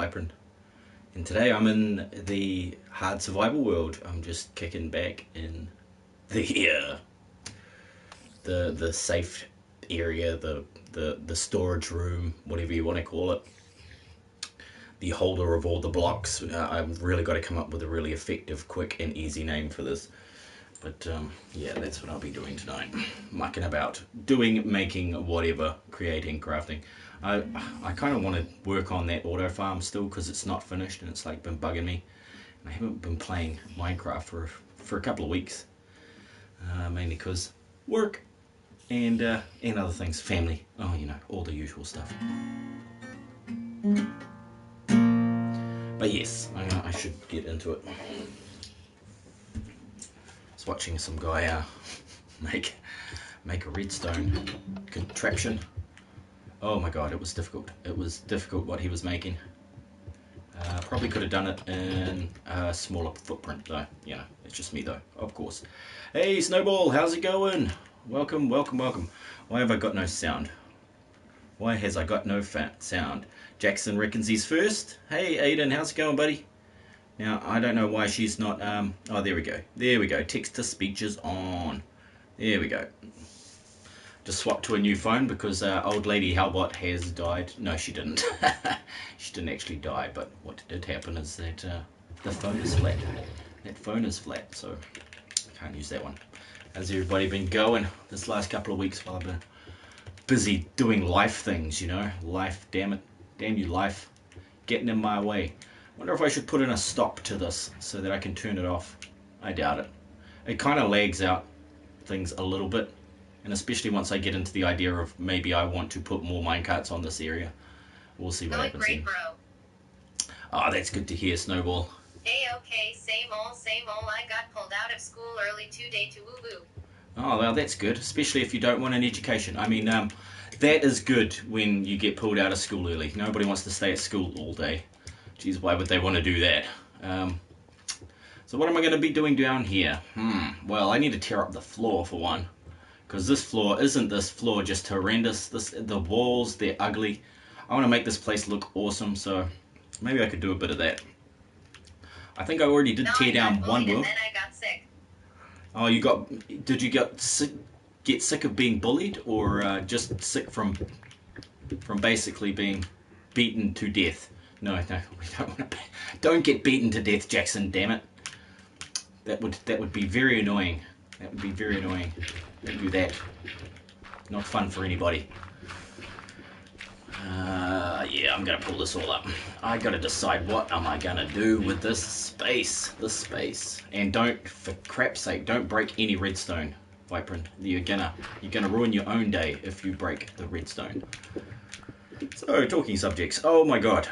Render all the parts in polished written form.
Vypran, and today I'm in the hard survival world. I'm just kicking back in the safe area, the storage room, whatever you want to call it, the holder of all the blocks. I've really got to come up with a really effective, quick and easy name for this. But yeah, that's what I'll be doing tonight. Mucking about, making, whatever, creating, crafting. I kind of want to work on that auto farm still because it's not finished and it's like been bugging me. And I haven't been playing Minecraft for a couple of weeks, mainly because work and other things, family. Oh, you know, all the usual stuff. But yes, I should get into it. I was watching some guy make a redstone contraption. Oh my god, it was difficult. It was difficult what he was making. Probably could have done it in a smaller footprint though. You know, it's just me though, of course. Hey Snowball, how's it going? Welcome, welcome, welcome. Why have I got no sound? Why has I got no sound? Jackson reckons he's first. Hey Aiden, how's it going, buddy? Now, I don't know why she's not, oh, there we go. There we go. Text-to-speech is on. There we go. Just swapped to a new phone because old lady Hellgod has died. No, she didn't. She didn't actually die, but what did happen is that the phone is flat. That phone is flat, so I can't use that one. How's everybody been going this last couple of weeks while I've been busy doing life things, you know? Life, damn it. Damn you, life. Getting in my way. Wonder if I should put in a stop to this so that I can turn it off. I doubt it. It kind of lags out things a little bit. And especially once I get into the idea of maybe I want to put more minecarts on this area. We'll see what happens. Great, bro. Oh, that's good to hear, Snowball. Hey, okay, same old, same old. I got pulled out of school early today to woo-woo. Oh, well, that's good, especially if you don't want an education. I mean, that is good when you get pulled out of school early. Nobody wants to stay at school all day. Jeez, why would they want to do that? So what am I going to be doing down here? Well, I need to tear up the floor for one. Because this floor, isn't this floor just horrendous? The walls, they're ugly. I want to make this place look awesome, so maybe I could do a bit of that. I think I already did tear down one wall. And then I got sick. Oh, did you get sick of being bullied, or just sick from basically being beaten to death? No, we don't want to. Don't get beaten to death, Jackson. Damn it. That would be very annoying. That would be very annoying. Don't do that. Not fun for anybody. Yeah, I'm gonna pull this all up. I gotta decide what am I gonna do with this space. And don't, for crap's sake, don't break any redstone, Vypran. You're gonna ruin your own day if you break the redstone. So, talking subjects. Oh my god.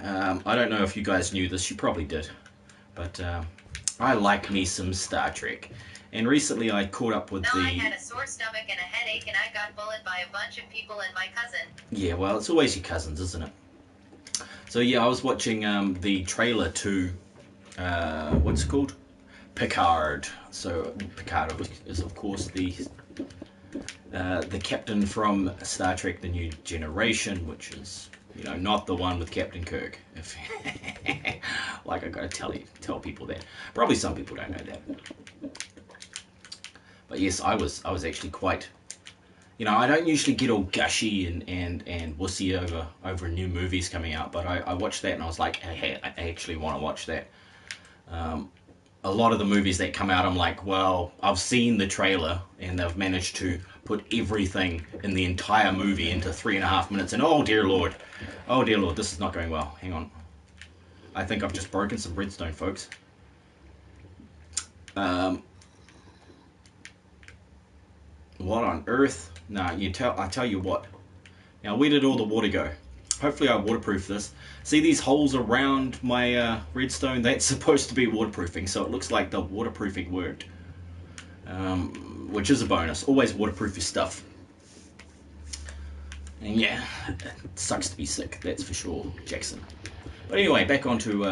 I don't know if you guys knew this. You probably did. But I like me some Star Trek. And recently I caught up with I had a sore stomach and a headache and I got bullied by a bunch of people and my cousin. Yeah, well, it's always your cousins, isn't it? So yeah, I was watching the trailer to, what's it called? Picard. So Picard is of course the captain from Star Trek: The New Generation, which is, you know, not the one with Captain Kirk. If like I gotta tell people that. Probably some people don't know that. But yes, I was actually quite, you know, I don't usually get all gushy and wussy over new movies coming out, but I watched that and I was like, hey, I actually want to watch that. A lot of the movies that come out, I'm like, well, I've seen the trailer and they've managed to put everything in the entire movie into 3.5 minutes, and oh dear lord, this is not going well. Hang on, I think I've just broken some redstone, folks. What on earth? Nah, I tell you what. Now, where did all the water go? Hopefully I waterproof this. See these holes around my redstone? That's supposed to be waterproofing, so it looks like the waterproofing worked. Which is a bonus. Always waterproof your stuff. And yeah, it sucks to be sick, that's for sure, Jackson. But anyway, back onto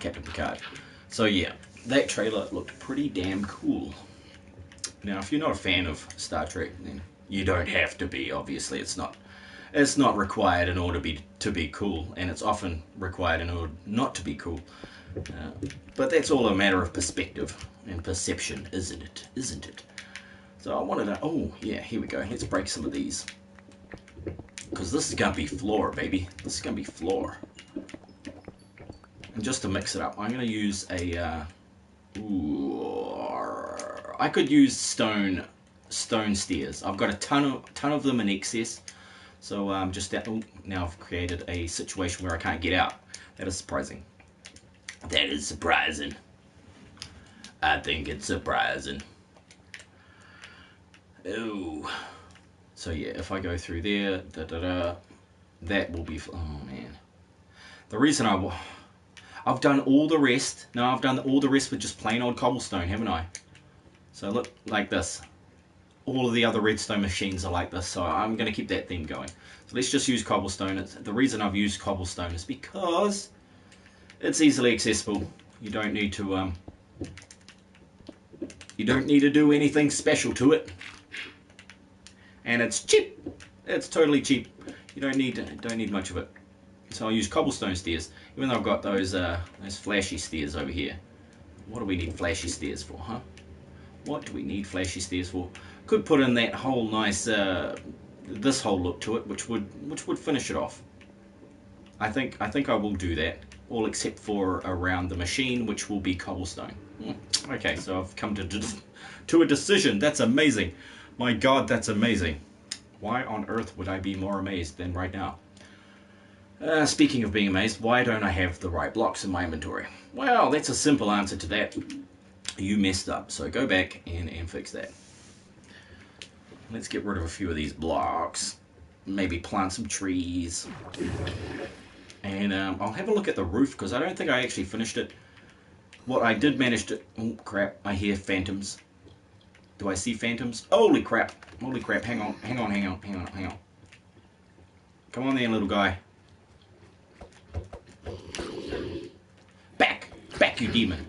Captain Picard. So yeah, that trailer looked pretty damn cool. Now, if you're not a fan of Star Trek, then you don't have to be, obviously. It's not It's not required in order to be cool, and it's often required in order not to be cool. But that's all a matter of perspective and perception, isn't it? Isn't it? So I wanted to... Oh, yeah, here we go. Let's break some of these. Because this is going to be floor, baby. This is going to be floor. And just to mix it up, I'm going to use a... I could use stone stairs. I've got a ton of them in excess. So now I've created a situation where I can't get out. That is surprising. That is surprising. I think it's surprising. Oh. So yeah, if I go through there, that will be... Oh man. The reason I've done all the rest. No, I've done all the rest with just plain old cobblestone, haven't I? So look, like this. All of the other redstone machines are like this, so I'm going to keep that theme going. So let's just use cobblestone. The reason I've used cobblestone is because it's easily accessible. You don't need to do anything special to it, and it's cheap. It's totally cheap. You don't need much of it. So I'll use cobblestone stairs, even though I've got those flashy stairs over here. What do we need flashy stairs for, huh? What do we need flashy stairs for? Could put in that whole nice, this whole look to it, which would finish it off. I think I will do that, all except for around the machine, which will be cobblestone. Okay, so I've come to a decision. That's amazing. My God, that's amazing. Why on earth would I be more amazed than right now? Speaking of being amazed, why don't I have the right blocks in my inventory? Well, that's a simple answer to that. You messed up, so go back and fix that. Let's get rid of a few of these blocks. Maybe plant some trees. And I'll have a look at the roof, because I don't think I actually finished it. What I did manage to... Oh, crap. I hear phantoms. Do I see phantoms? Holy crap. Holy crap. Hang on. Come on then, little guy. Back, you demon.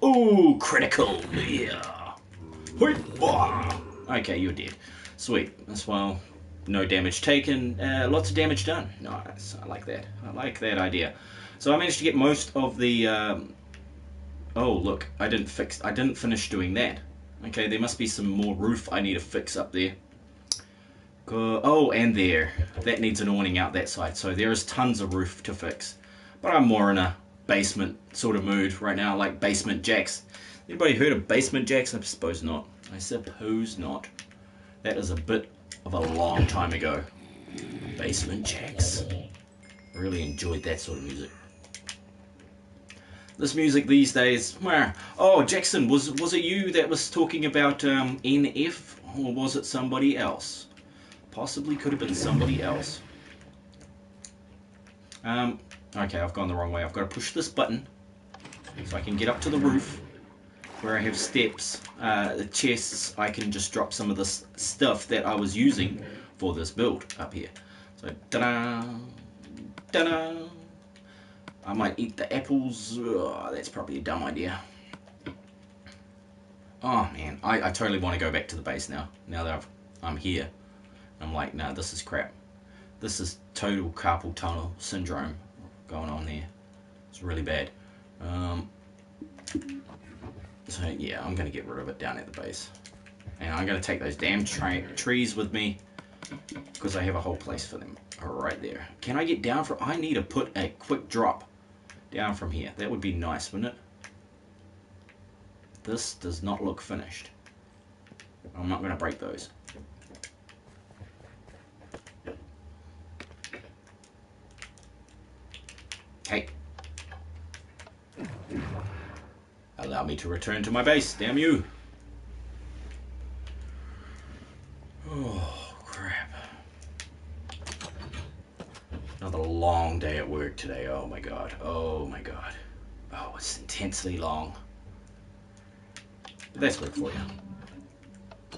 Ooh, critical. Yeah. Okay, you're dead. Sweet. As well, no damage taken. Lots of damage done. Nice. I like that. I like that idea. So I managed to get most of the... Oh, look. I didn't finish doing that. Okay, there must be some more roof I need to fix up there. Oh, and there. That needs an awning out that side. So there is tons of roof to fix. But I'm more in a basement sort of mood right now, like basement jacks. Anybody heard of basement jacks? I suppose not. I suppose not. That is a bit of a long time ago. Basement jacks. Really enjoyed that sort of music. This music these days... Oh, Jackson, was it you that was talking about NF? Or was it somebody else? Possibly could have been somebody else. Okay, I've gone the wrong way. I've got to push this button so I can get up to the roof where I have steps, the chests. I can just drop some of this stuff that I was using for this build up here. So, ta-da, ta-da. I might eat the apples. That's probably a dumb idea. Oh man, I totally want to go back to the base now. Now that I'm here, I'm like, nah, this is crap. This is total carpal tunnel syndrome going on there. It's really bad. So yeah, I'm going to get rid of it down at the base. And I'm going to take those damn trees with me, because I have a whole place for them right there. Can I get down from... I need to put a quick drop down from here. That would be nice, wouldn't it? This does not look finished. I'm not going to break those. Hey. Allow me to return to my base, damn you. Oh, crap. Another long day at work today. Oh my god. Oh my god. Oh, it's intensely long. But that's work for you.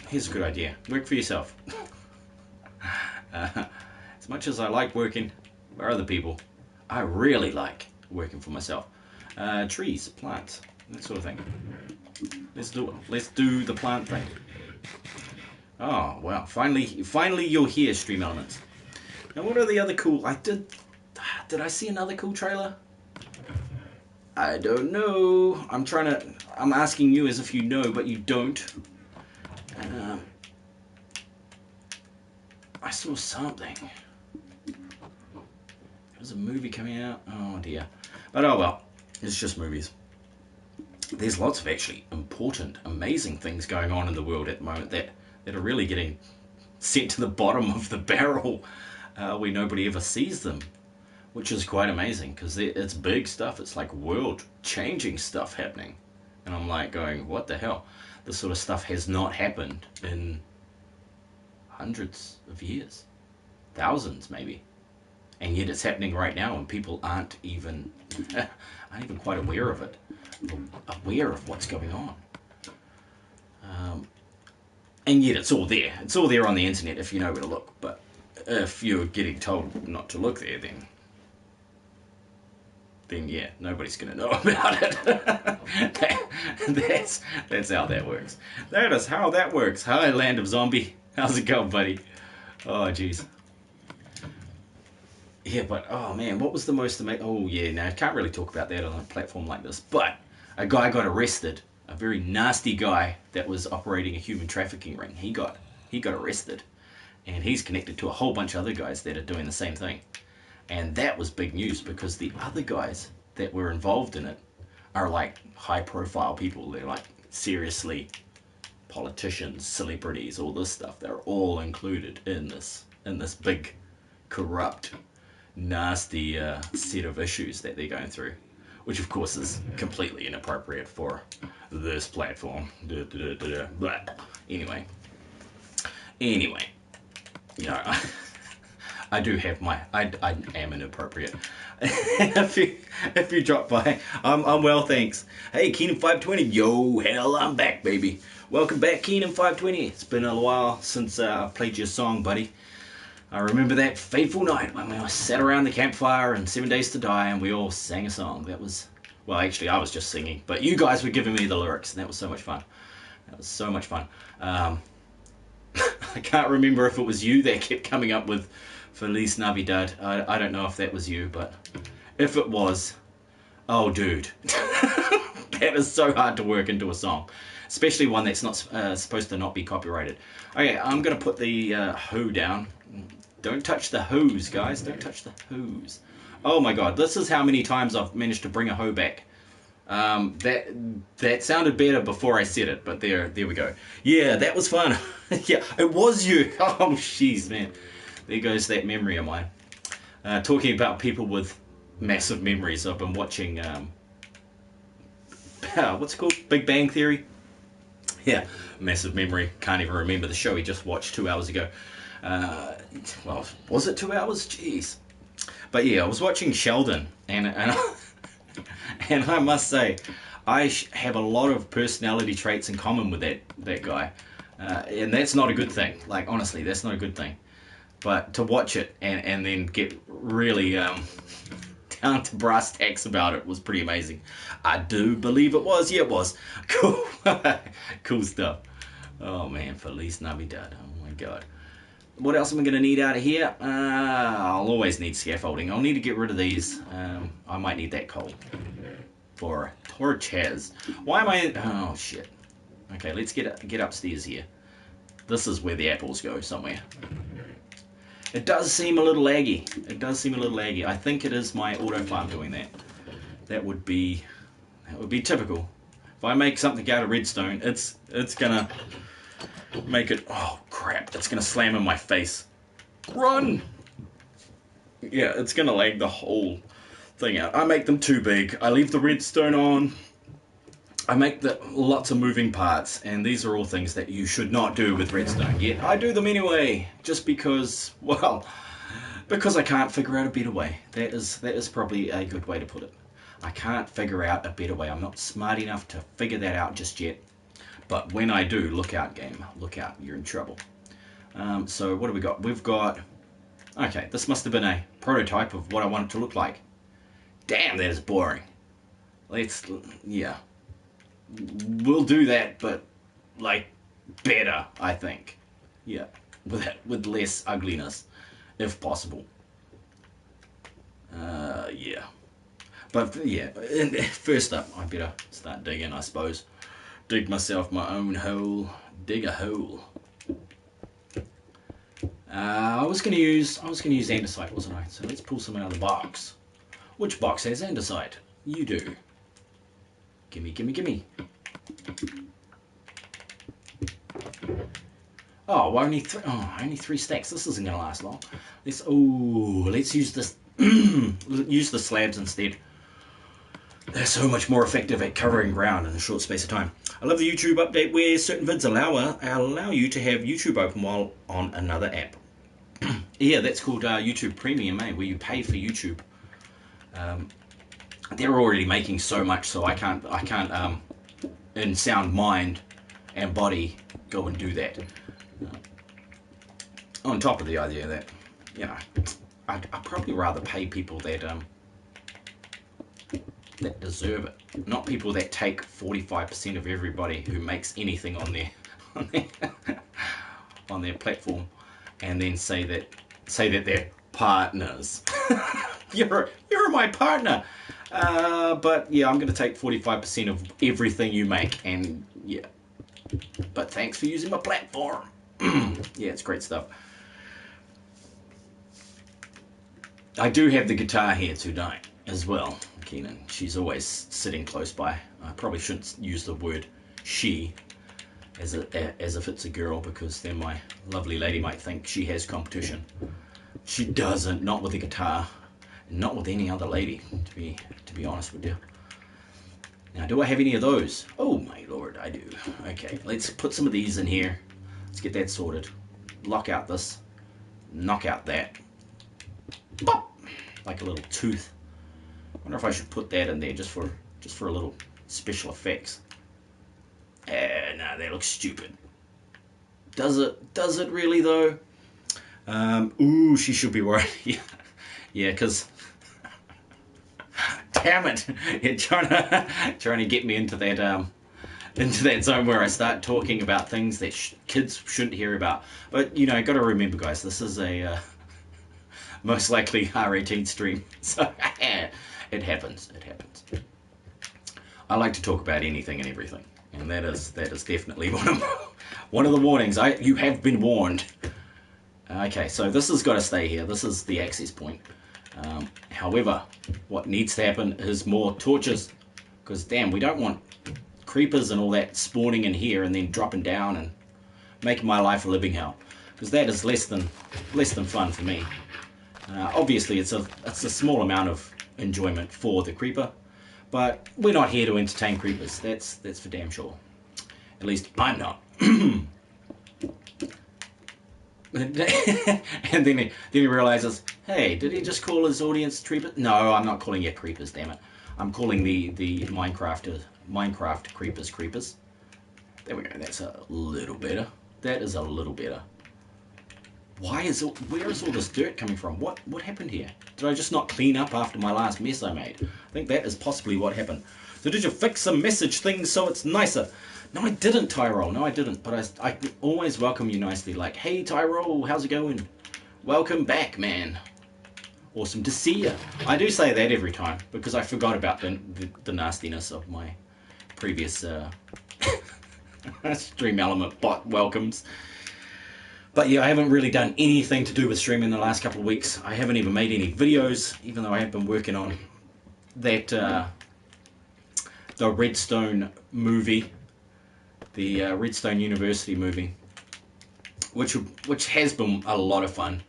Here's a good idea. Work for yourself. As much as I like working for other people, I really like working for myself. Trees, plants, that sort of thing. Let's do the plant thing. Oh, wow. Finally you're here, Stream Elements. Now, what are the other cool... Did I see another cool trailer? I don't know. I'm asking you as if you know, but you don't. I saw something. There's a movie coming out. Oh, dear. But oh well. It's just movies. There's lots of actually important, amazing things going on in the world at the moment that are really getting sent to the bottom of the barrel where nobody ever sees them, which is quite amazing because it's big stuff. It's like world-changing stuff happening. And I'm like going, what the hell? This sort of stuff has not happened in hundreds of years. Thousands, maybe. And yet it's happening right now and people aren't even quite aware of it. Aware of what's going on. And yet it's all there. It's all there on the internet if you know where to look. But if you're getting told not to look there, then yeah, nobody's going to know about it. That's how that works. That is how that works. Hi, Land of Zombie. How's it going, buddy? Oh, jeez. Yeah, but, oh man, what was the most amazing... Oh, yeah, now I can't really talk about that on a platform like this, but a guy got arrested, a very nasty guy that was operating a human trafficking ring. He got arrested, and he's connected to a whole bunch of other guys that are doing the same thing. And that was big news, because the other guys that were involved in it are like high-profile people. They're like, seriously, politicians, celebrities, all this stuff. They're all included in this big, corrupt, nasty set of issues that they're going through, which of course is completely inappropriate for this platform. But anyway, you know, I do have my, I am inappropriate. if you drop by, I'm well, thanks. Hey, Keenan520, yo, hell, I'm back, baby. Welcome back, Keenan520. It's been a while since I played your song, buddy. I remember that fateful night when we sat around the campfire in 7 Days to Die and we all sang a song. That was, well, actually I was just singing, but you guys were giving me the lyrics and that was so much fun. That was so much fun. I can't remember if it was you that kept coming up with Feliz Navidad. I don't know if that was you, but if it was, oh dude, that is so hard to work into a song. Especially one that's not supposed to not be copyrighted. Okay, I'm going to put the hoe down. Don't touch the hose, guys. Don't touch the hose. Oh my god, this is how many times I've managed to bring a hoe back. That sounded better before I said it, but there we go. Yeah, that was fun. Yeah, it was you. Oh, jeez, man. There goes that memory of mine. Talking about people with massive memories, I've been watching, what's it called? Big Bang Theory? Yeah, massive memory. Can't even remember the show he just watched 2 hours ago. Well, was it 2 hours? Jeez. But yeah, I was watching Sheldon, and I must say, I have a lot of personality traits in common with that guy. And that's not a good thing. Like, honestly, that's not a good thing. But to watch it and then get really down to brass tacks about it was pretty amazing. I do believe it was. Yeah, it was. Cool. Cool stuff. Oh, man. Feliz Navidad. Oh, my God. What else am I going to need out of here? I'll always need scaffolding. I'll need to get rid of these. I might need that coal for torches. Why am I... Oh, shit. Okay, let's get upstairs here. This is where the apples go, somewhere. It does seem a little laggy. It does seem a little laggy. I think it is my auto farm doing that. That would be typical. If I make something out of redstone, it's gonna make it... Oh, crap. It's gonna slam in my face. Run! Yeah, it's gonna lag the whole thing out. I make them too big. I leave the redstone on. I make lots of moving parts, and these are all things that you should not do with redstone. Yet I do them anyway, just because, well, because I can't figure out a better way. That is probably a good way to put it. I can't figure out a better way. I'm not smart enough to figure that out just yet. But when I do, look out, game. Look out. You're in trouble. So what do we got? We've got... Okay, this must have been a prototype of what I want it to look like. Damn, that is boring. Yeah. We'll do that, but, like, better, I think. Yeah, with less ugliness, if possible. Yeah. But yeah, first up, I better start digging, I suppose. Dig myself my own hole. Dig a hole. I was gonna use andesite, wasn't I? So let's pull some out of the box. Which box has andesite? You do. Gimme, gimme, gimme. Oh, well, only three stacks. This isn't gonna last long. Let's use this. Use the slabs instead. They're so much more effective at covering ground in a short space of time. I love the YouTube update where certain vids allow you to have YouTube open while on another app. Yeah, that's called YouTube Premium, where you pay for YouTube. They're already making so much, so I can't in sound mind and body go and do that. On top of the idea that, you know, I'd probably rather pay people that deserve it, not people that take 45% of everybody who makes anything on their platform, and then say that they're partners. you're my partner, but yeah, I'm going to take 45% of everything you make, and yeah, but thanks for using my platform. Yeah, it's great stuff. I do have the guitar here tonight as well, Keenan. She's always sitting close by. I probably shouldn't use the word she as if it's a girl, because then my lovely lady might think she has competition. She doesn't, not with the guitar, and not with any other lady, to be honest with you. Now, do I have any of those? Oh my lord, I do. Okay, let's put some of these in here. Let's get that sorted. Lock out this, knock out that. Pop! Like a little tooth. I wonder if I should put that in there just for a little special effects. No, that looks stupid. Does it really though? Ooh, she should be worried. Yeah, because damn it, you're trying to get me into that zone where I start talking about things that kids shouldn't hear about. But you know, got to remember, guys, this is a most likely R18 stream, so it happens. I like to talk about anything and everything, and that is definitely one of the warnings. You have been warned. Okay, so this has got to stay here. This is the access point. However, what needs to happen is more torches, because damn, we don't want creepers and all that spawning in here and then dropping down and making my life a living hell, because that is less than fun for me. Obviously, it's a small amount of enjoyment for the creeper, but we're not here to entertain creepers. That's for damn sure. At least I'm not. And then he realizes, hey, did he just call his audience creepers? No, I'm not calling you creepers, damn it. I'm calling the Minecraft creepers. There we go. That's a little better. That is a little better. Where is all this dirt coming from? What happened here? Did I just not clean up after my last mess I made? I think that is possibly what happened. So did you fix some message things so it's nicer? No, I didn't, Tyrol. No, I didn't. But I always welcome you nicely. Like, hey, Tyrol, how's it going? Welcome back, man. Awesome to see you. I do say that every time because I forgot about the nastiness of my previous Stream Element bot welcomes. But yeah, I haven't really done anything to do with streaming in the last couple of weeks. I haven't even made any videos, even though I have been working on that the Redstone movie, the Redstone University movie, which has been a lot of fun.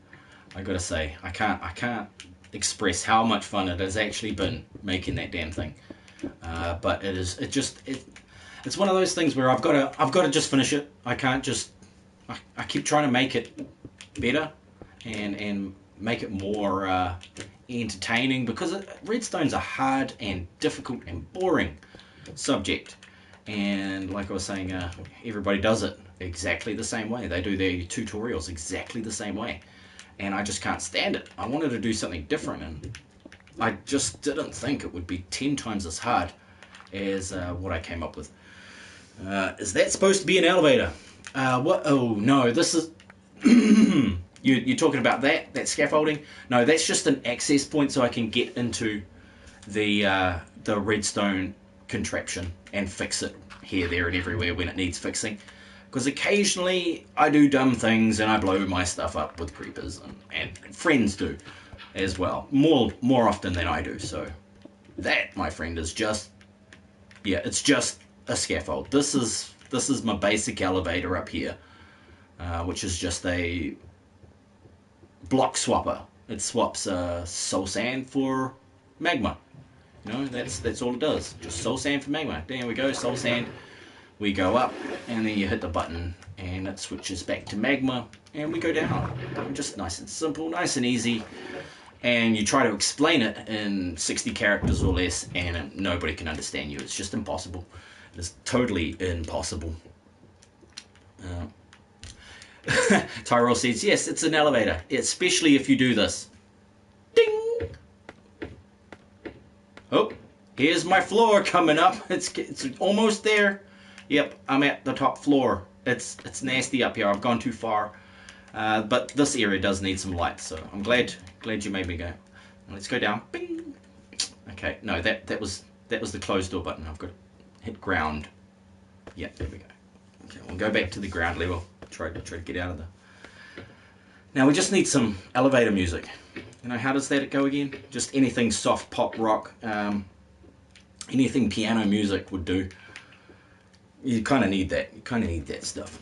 I gotta say, I can't express how much fun it has actually been making that damn thing. But it's one of those things where I've got to just finish it. I can't just. I keep trying to make it better and make it more entertaining, because Redstone's a hard and difficult and boring subject, and like I was saying, everybody does it exactly the same way. They do their tutorials exactly the same way, and I just can't stand it. I wanted to do something different, and I just didn't think it would be 10 times as hard as what I came up with. Is that supposed to be an elevator? What? Oh no, this is... You're talking about that scaffolding? No, that's just an access point so I can get into the redstone contraption and fix it here, there, and everywhere when it needs fixing. Because occasionally I do dumb things and I blow my stuff up with creepers, and friends do as well. More often than I do. So that, my friend, is just, yeah, it's just a scaffold. This is my basic elevator up here, which is just a block swapper. It swaps soul sand for magma. You know, that's all it does. Just soul sand for magma. There we go, soul sand. We go up, and then you hit the button, and it switches back to magma, and we go down. Just nice and simple, nice and easy. And you try to explain it in 60 characters or less, and nobody can understand you. It's just impossible. It's totally impossible. Tyrell says, yes, it's an elevator, especially if you do this. Ding! Oh, here's my floor coming up. It's almost there. Yep, I'm at the top floor. It's nasty up here. I've gone too far. But this area does need some light, so I'm glad you made me go. Let's go down. Bing! Okay, no, that was the closed door button. I've got to hit ground. Yeah, there we go. Okay, we'll go back to the ground level. Try to get out of there. Now we just need some elevator music. You know, how does that go again? Just anything soft pop rock, anything piano music would do. You kind of need that. You kind of need that stuff.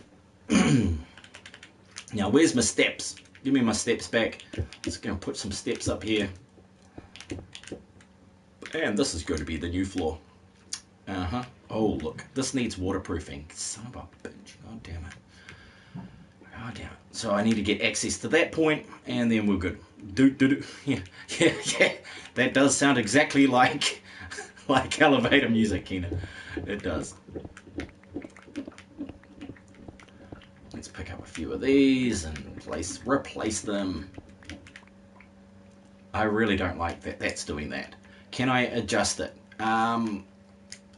Now, where's my steps? Give me my steps back. Just going to put some steps up here. And this is going to be the new floor. Oh, look. This needs waterproofing. Son of a bitch. God damn it. God damn it. So I need to get access to that point, and then we're good. Yeah. That does sound exactly like elevator music, Keena. It does. Let's pick up a few of these and replace them. I really don't like that. That's doing that. Can I adjust it?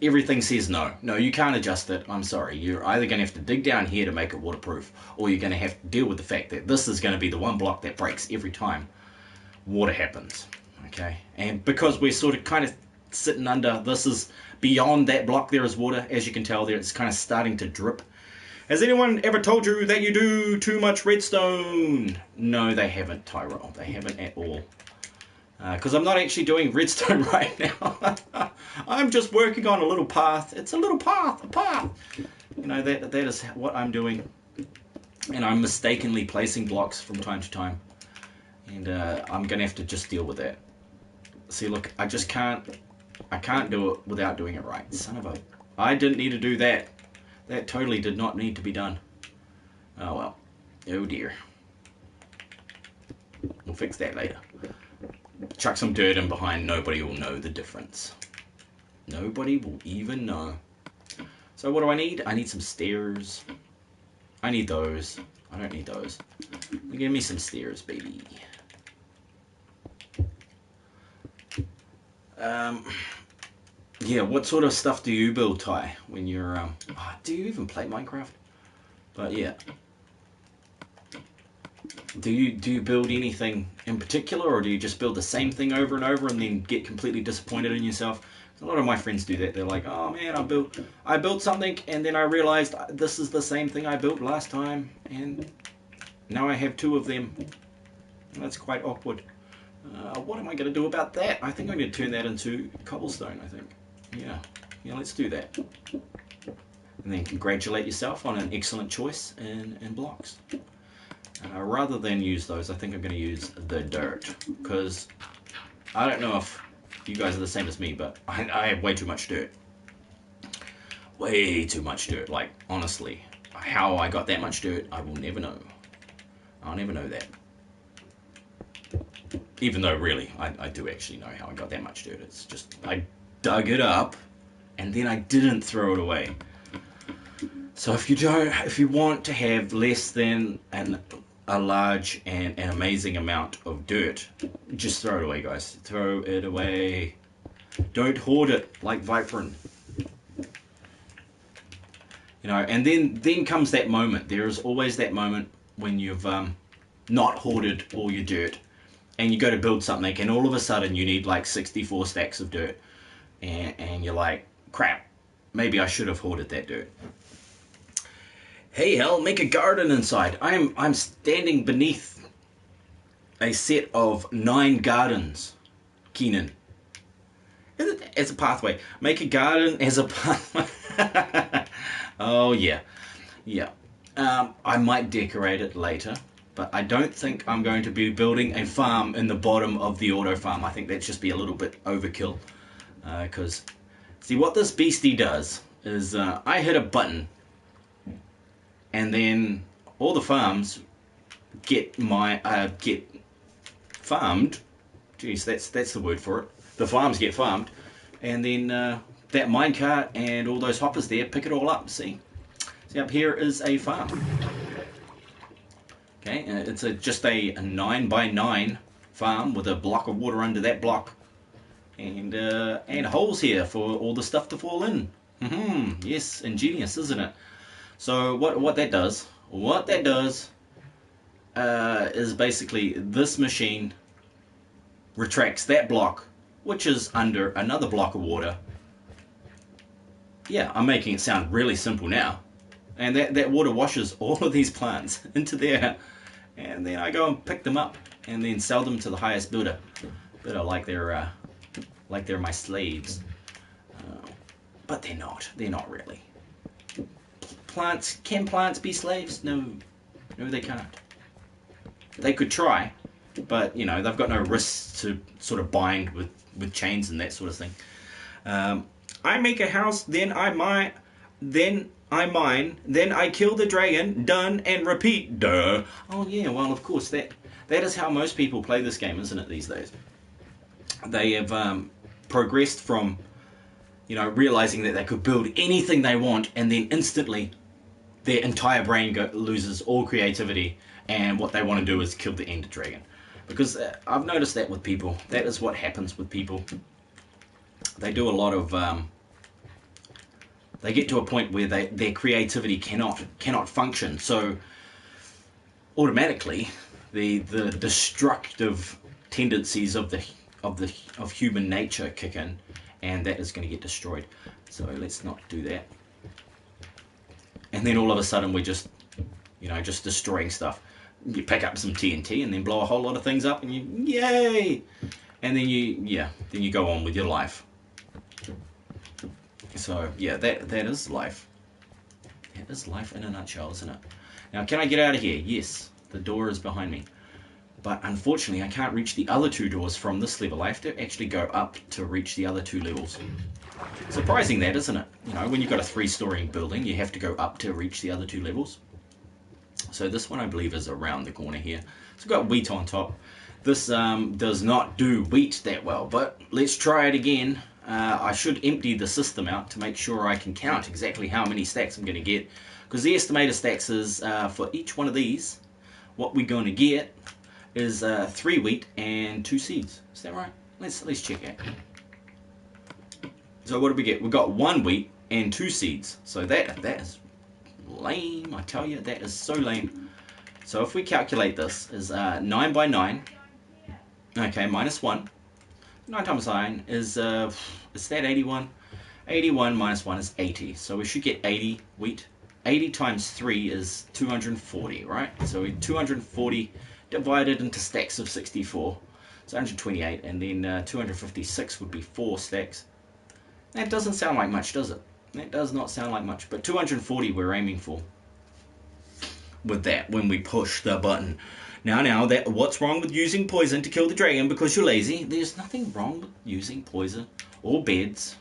Everything says no. No, you can't adjust it. I'm sorry. You're either going to have to dig down here to make it waterproof, or you're going to have to deal with the fact that this is going to be the one block that breaks every time water happens. Okay? And because we're sort of kind of sitting under, this is beyond that block, there is water. As you can tell there, it's kind of starting to drip. Has anyone ever told you that you do too much redstone? No, they haven't, Tyrell. They haven't at all. Because I'm not actually doing redstone right now. I'm just working on a little path. It's a little path, a path. You know, that is what I'm doing. And I'm mistakenly placing blocks from time to time. And I'm going to have to just deal with that. See, look, I can't do it without doing it right. Son of a... I didn't need to do that. That totally did not need to be done. Oh well. Oh dear. We'll fix that later. Chuck some dirt in behind, nobody will know the difference. Nobody will even know. So what do I need? I need some stairs. I need those. I don't need those. Give me some stairs, baby. Yeah, what sort of stuff do you build, Ty, when you're, do you even play Minecraft? But yeah. Do you build anything in particular, or do you just build the same thing over and over and then get completely disappointed in yourself? A lot of my friends do that. They're like, oh man, I built something and then I realized this is the same thing I built last time and now I have two of them. And that's quite awkward. What am I going to do about that? I think I'm going to turn that into cobblestone, I think. Yeah, let's do that. And then congratulate yourself on an excellent choice in blocks. Rather than use those, I think I'm going to use the dirt, because I don't know if you guys are the same as me, but I have way too much dirt. Way too much dirt. Like, honestly, how I got that much dirt, I will never know. I'll never know that. Even though, really, I do actually know how I got that much dirt. It's just, I dug it up, and then I didn't throw it away. So if you want to have less than a large and an amazing amount of dirt, just throw it away, guys. Throw it away. Don't hoard it like Vypran. You know, and then comes that moment. There is always that moment when you've not hoarded all your dirt, and you go to build something, and all of a sudden you need like 64 stacks of dirt, and you're like, crap, maybe I should have hoarded that dirt. Hey hell, make a garden inside. I'm standing beneath a set of 9 gardens, Keenan. As a pathway. Make a garden as a pathway. Oh yeah. Yeah. I might decorate it later, but I don't think I'm going to be building a farm in the bottom of the auto farm. I think that'd just be a little bit overkill. Because, see, what this beastie does is I hit a button, and then all the farms get farmed. Jeez, that's the word for it. The farms get farmed, and then that minecart and all those hoppers there pick it all up. See up here is a farm. Okay, it's just a 9x9 farm with a block of water under that block, and holes here for all the stuff to fall in. Yes, ingenious, isn't it? So what that does is basically this machine retracts that block, which is under another block of water. Yeah, I'm making it sound really simple now. And that water washes all of these plants into there, and then I go and pick them up and then sell them to the highest bidder like they're my slaves. But they're not really. Can plants be slaves? No, they can't. They could try, but you know, they've got no wrists to sort of bind with chains and that sort of thing. I make a house, then I mine, then I kill the dragon, done, and repeat. Duh. Oh yeah, well of course that is how most people play this game, isn't it, these days? They have progressed from, you know, realizing that they could build anything they want, and then instantly their entire brain loses all creativity, and what they want to do is kill the Ender Dragon. Because I've noticed that with people. That is what happens with people. They do a lot of... they get to a point where their creativity cannot function. So automatically, the destructive tendencies of human nature kick in, and that is going to get destroyed. So let's not do that. And then all of a sudden we're just destroying stuff. You pick up some TNT and then blow a whole lot of things up, and yay! And then you go on with your life. So yeah, that is life. That is life in a nutshell, isn't it? Now, can I get out of here? Yes, the door is behind me. But unfortunately, I can't reach the other 2 doors from this level. I have to actually go up to reach the other 2 levels. Surprising that, isn't it? You know, when you've got a 3-story building, you have to go up to reach the other 2 levels. So this one, I believe, is around the corner here. So we've got wheat on top. This does not do wheat that well, but let's try it again. I should empty the system out to make sure I can count exactly how many stacks I'm going to get. Because the estimated stacks is, for each one of these, what we're going to get is 3 wheat and 2 seeds. Is that right? Let's check it. So what do we get? We've got 1 wheat and 2 seeds. So that is lame, I tell you. That is so lame. So if we calculate this, is 9 by 9. Okay, minus 1. 9 times 9 is that 81? 81 minus 1 is 80. So we should get 80 wheat. 80 times 3 is 240, right? So 240 divided into stacks of 64. It's 128, and then 256 would be 4 stacks. That doesn't sound like much, does it? That does not sound like much. But 240 we're aiming for with that when we push the button. Now, what's wrong with using poison to kill the dragon because you're lazy? There's nothing wrong with using poison or beds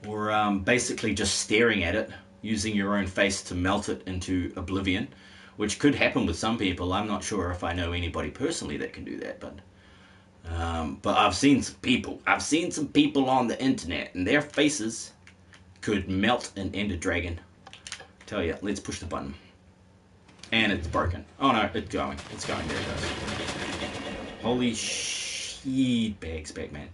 or basically just staring at it, using your own face to melt it into oblivion, which could happen with some people. I'm not sure if I know anybody personally that can do that, but I've seen some people. I've seen some people on the internet, and their faces could melt an Ender Dragon. Tell you, let's push the button. And it's broken. Oh no, it's going. It's going. There it goes. Holy shit, bags back, man.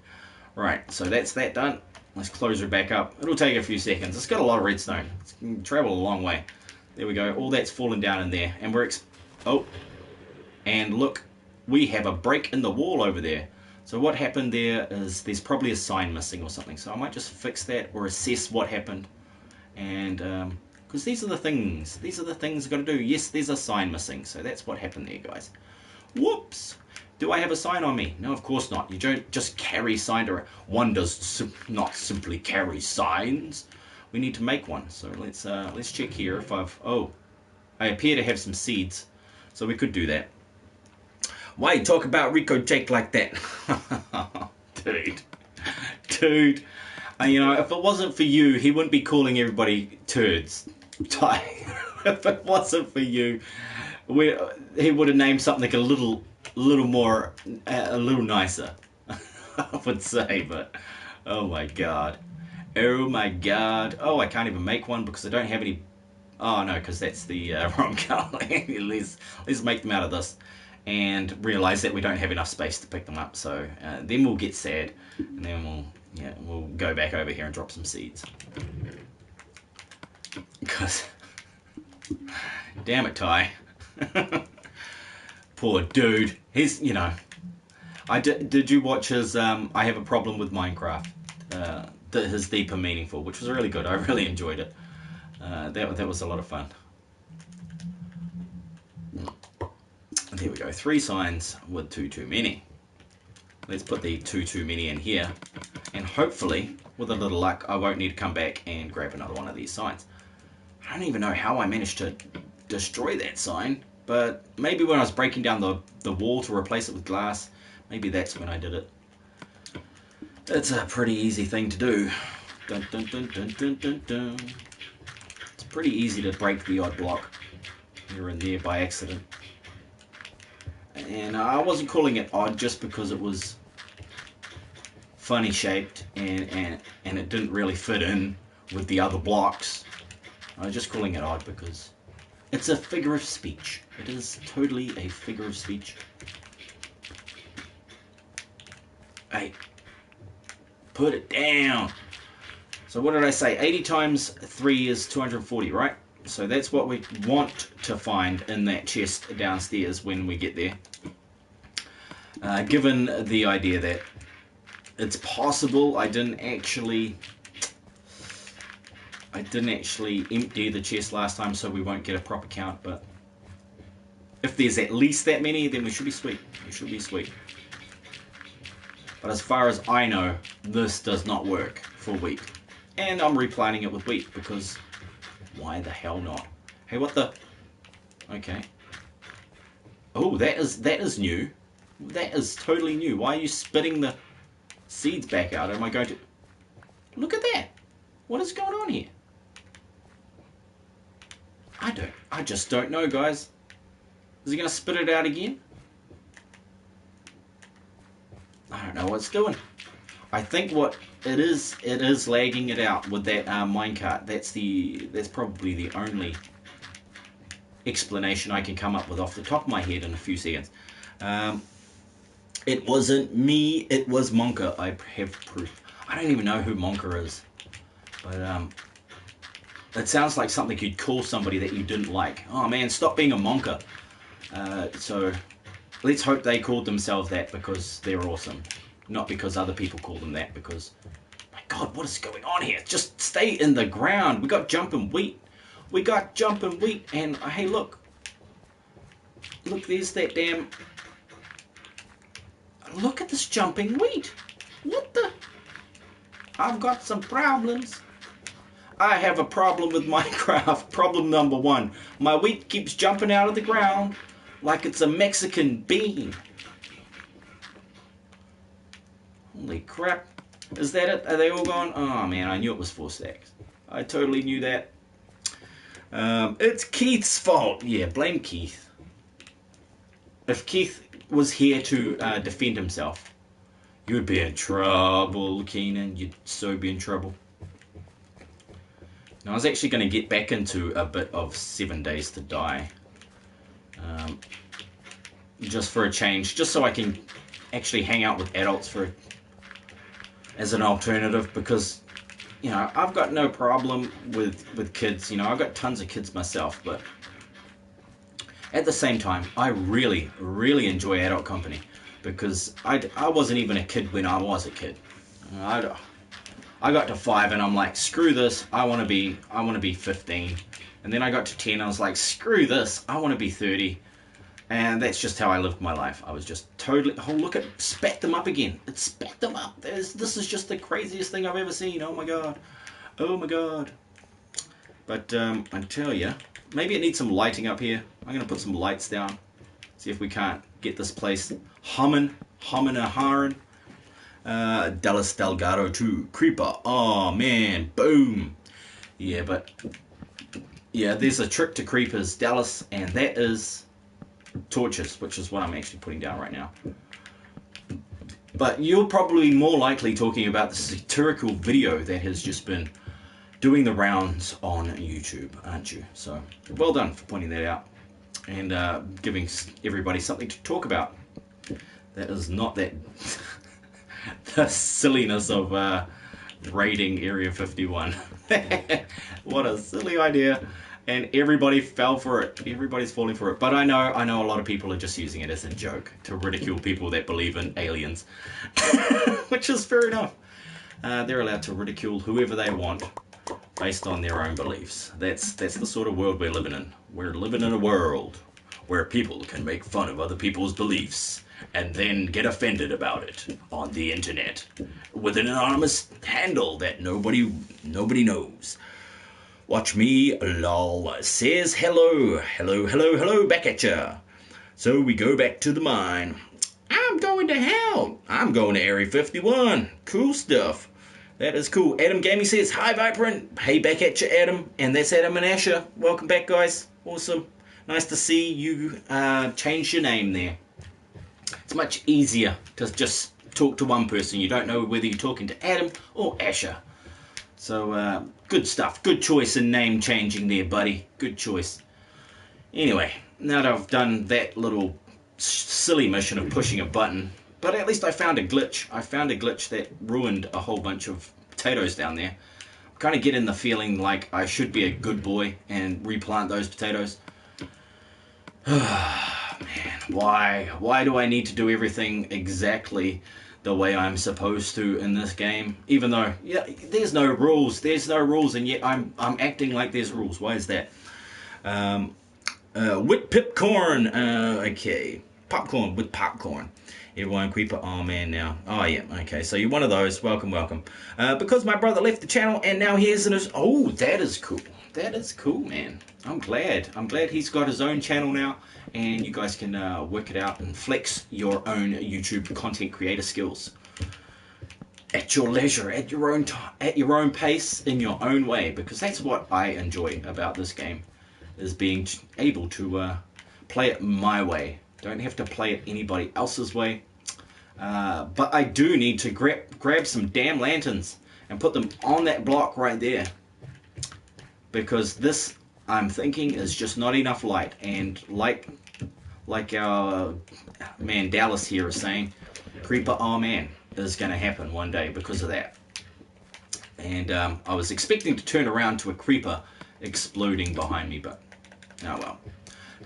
Right, so that's that done. Let's close it back up. It'll take a few seconds. It's got a lot of redstone. It's travel a long way. There we go. All that's fallen down in there. And we're Oh, and look, we have a break in the wall over there. So what happened there is there's probably a sign missing or something. So I might just fix that or assess what happened. And because these are the things I've got to do. Yes, there's a sign missing. So that's what happened there, guys. Whoops. Do I have a sign on me? No, of course not. You don't just carry signs around. One does not simply carry signs. We need to make one. So let's check here if I appear to have some seeds. So we could do that. Why you talk about Rico Jake like that? Dude. You know, if it wasn't for you, he wouldn't be calling everybody turds. If it wasn't for you, he would have named something a little more, a little nicer, I would say. But oh my god, oh I can't even make one because I don't have any. Oh no, because that's the wrong color. let's make them out of this and realize that we don't have enough space to pick them up. So then we'll get sad, and then we'll go back over here and drop some seeds. Because damn it, Ty. Poor dude. He's, you know, did you watch his I have a problem with Minecraft, his Deep and Meaningful, which was really good. I really enjoyed it. That was a lot of fun. There we go. 3 signs with 2 too many. Let's put the 2 too many in here, and hopefully with a little luck I won't need to come back and grab another one of these signs. I don't even know how I managed to destroy that sign, but maybe when I was breaking down the wall to replace it with glass, maybe that's when I did it. It's a pretty easy thing to do. Dun, dun, dun, dun, dun, dun, dun. It's pretty easy to break the odd block here and there by accident. And I wasn't calling it odd just because it was funny shaped and it didn't really fit in with the other blocks. I was just calling it odd because it's a figure of speech. It is totally a figure of speech. Hey, put it down. So what did I say? 80 times 3 is 240, right? So that's what we want to find in that chest downstairs when we get there. Given the idea that it's possible I didn't actually empty the chest last time, so we won't get a proper count, but if there's at least that many, then we should be sweet. We should be sweet. But as far as I know, this does not work for wheat. And I'm replanting it with wheat because why the hell not? Hey, what the? Okay. Oh, that is new. That is totally new. Why are you spitting the seeds back out? Am I going to... Look at that. What is going on here? I just don't know, guys. Is he going to spit it out again? I don't know what it's doing. I think what it is lagging it out with that minecart. That's probably the only explanation I can come up with off the top of my head in a few seconds. It wasn't me, it was Monka. I have proof. I don't even know who Monka is. But it sounds like something you'd call somebody that you didn't like. Oh man, stop being a Monka. So let's hope they called themselves that because they're awesome. Not because other people call them that, because my god, what is going on here? Just stay in the ground. We got jumping wheat. We got jumping wheat, and hey, look, there's that damn. Look at this jumping wheat. What the? I've got some problems. I have a problem with Minecraft. Problem number 1. My wheat keeps jumping out of the ground like it's a Mexican bean. Holy crap. Is that it? Are they all gone? Oh man, I knew it was 4 stacks. I totally knew that. It's Keith's fault. Yeah, blame Keith. If Keith was here to defend himself, you'd be in trouble, Keenan. You'd so be in trouble. Now, I was actually going to get back into a bit of 7 Days to Die. Just for a change. Just so I can actually hang out with adults as an alternative. Because, you know, I've got no problem with kids. You know, I've got tons of kids myself. But at the same time, I really, really enjoy adult company, because I wasn't even a kid when I was a kid. I got to 5 and I'm like, screw this, I want to be 15. And then I got to 10, I was like, screw this, I want to be 30. And that's just how I lived my life. I was just totally, oh look, it spat them up again. It spat them up. This is just the craziest thing I've ever seen. Oh my god. Oh my god. But I tell you, maybe it needs some lighting up here. I'm going to put some lights down. See if we can't get this place humming a harin. Dallas Delgado 2, Creeper. Oh man, boom. Yeah, but yeah, there's a trick to creepers, Dallas, and that is torches, which is what I'm actually putting down right now. But you're probably more likely talking about the satirical video that has just been doing the rounds on YouTube, aren't you? So well done for pointing that out and giving everybody something to talk about. That is not that the silliness of raiding Area 51. What a silly idea, and everybody fell for it. Everybody's falling for it. But I know a lot of people are just using it as a joke to ridicule people that believe in aliens, which is fair enough. They're allowed to ridicule whoever they want based on their own beliefs. That's the sort of world we're living in. We're living in a world where people can make fun of other people's beliefs and then get offended about it on the internet with an anonymous handle that nobody knows. Watch me, lol, says hello back at ya. So we go back to the mine. I'm going to hell. I'm going to Area 51. Cool stuff. That is cool. Adam Gaming says, hi Vypran. Hey, back at you, Adam. And that's Adam and Asher. Welcome back, guys. Awesome. Nice to see you change your name there. It's much easier to just talk to one person. You don't know whether you're talking to Adam or Asher. So, good stuff. Good choice in name changing there, buddy. Good choice. Anyway, now that I've done that little silly mission of pushing a button, but at least I found a glitch. I found a glitch that ruined a whole bunch of potatoes down there. I'm kind of getting the feeling like I should be a good boy and replant those potatoes. Man, why do I need to do everything exactly the way I'm supposed to in this game? Even though, yeah, there's no rules, and yet I'm acting like there's rules. Why is that? With pipcorn, okay, popcorn with popcorn. Everyone creeper, oh man, now, oh yeah, okay, so you're one of those. Welcome. Because my brother left the channel and now he is in his, oh, that is cool. That is cool, man. I'm glad he's got his own channel now, and you guys can work it out and flex your own YouTube content creator skills at your leisure, at your own pace, in your own way, because that's what I enjoy about this game, is being able to play it my way. Don't have to play it anybody else's way. But I do need to grab some damn lanterns and put them on that block right there, because this, I'm thinking, is just not enough light. And like our man Dallas here is saying, creeper, oh man, is going to happen one day because of that. And I was expecting to turn around to a creeper exploding behind me, but oh well.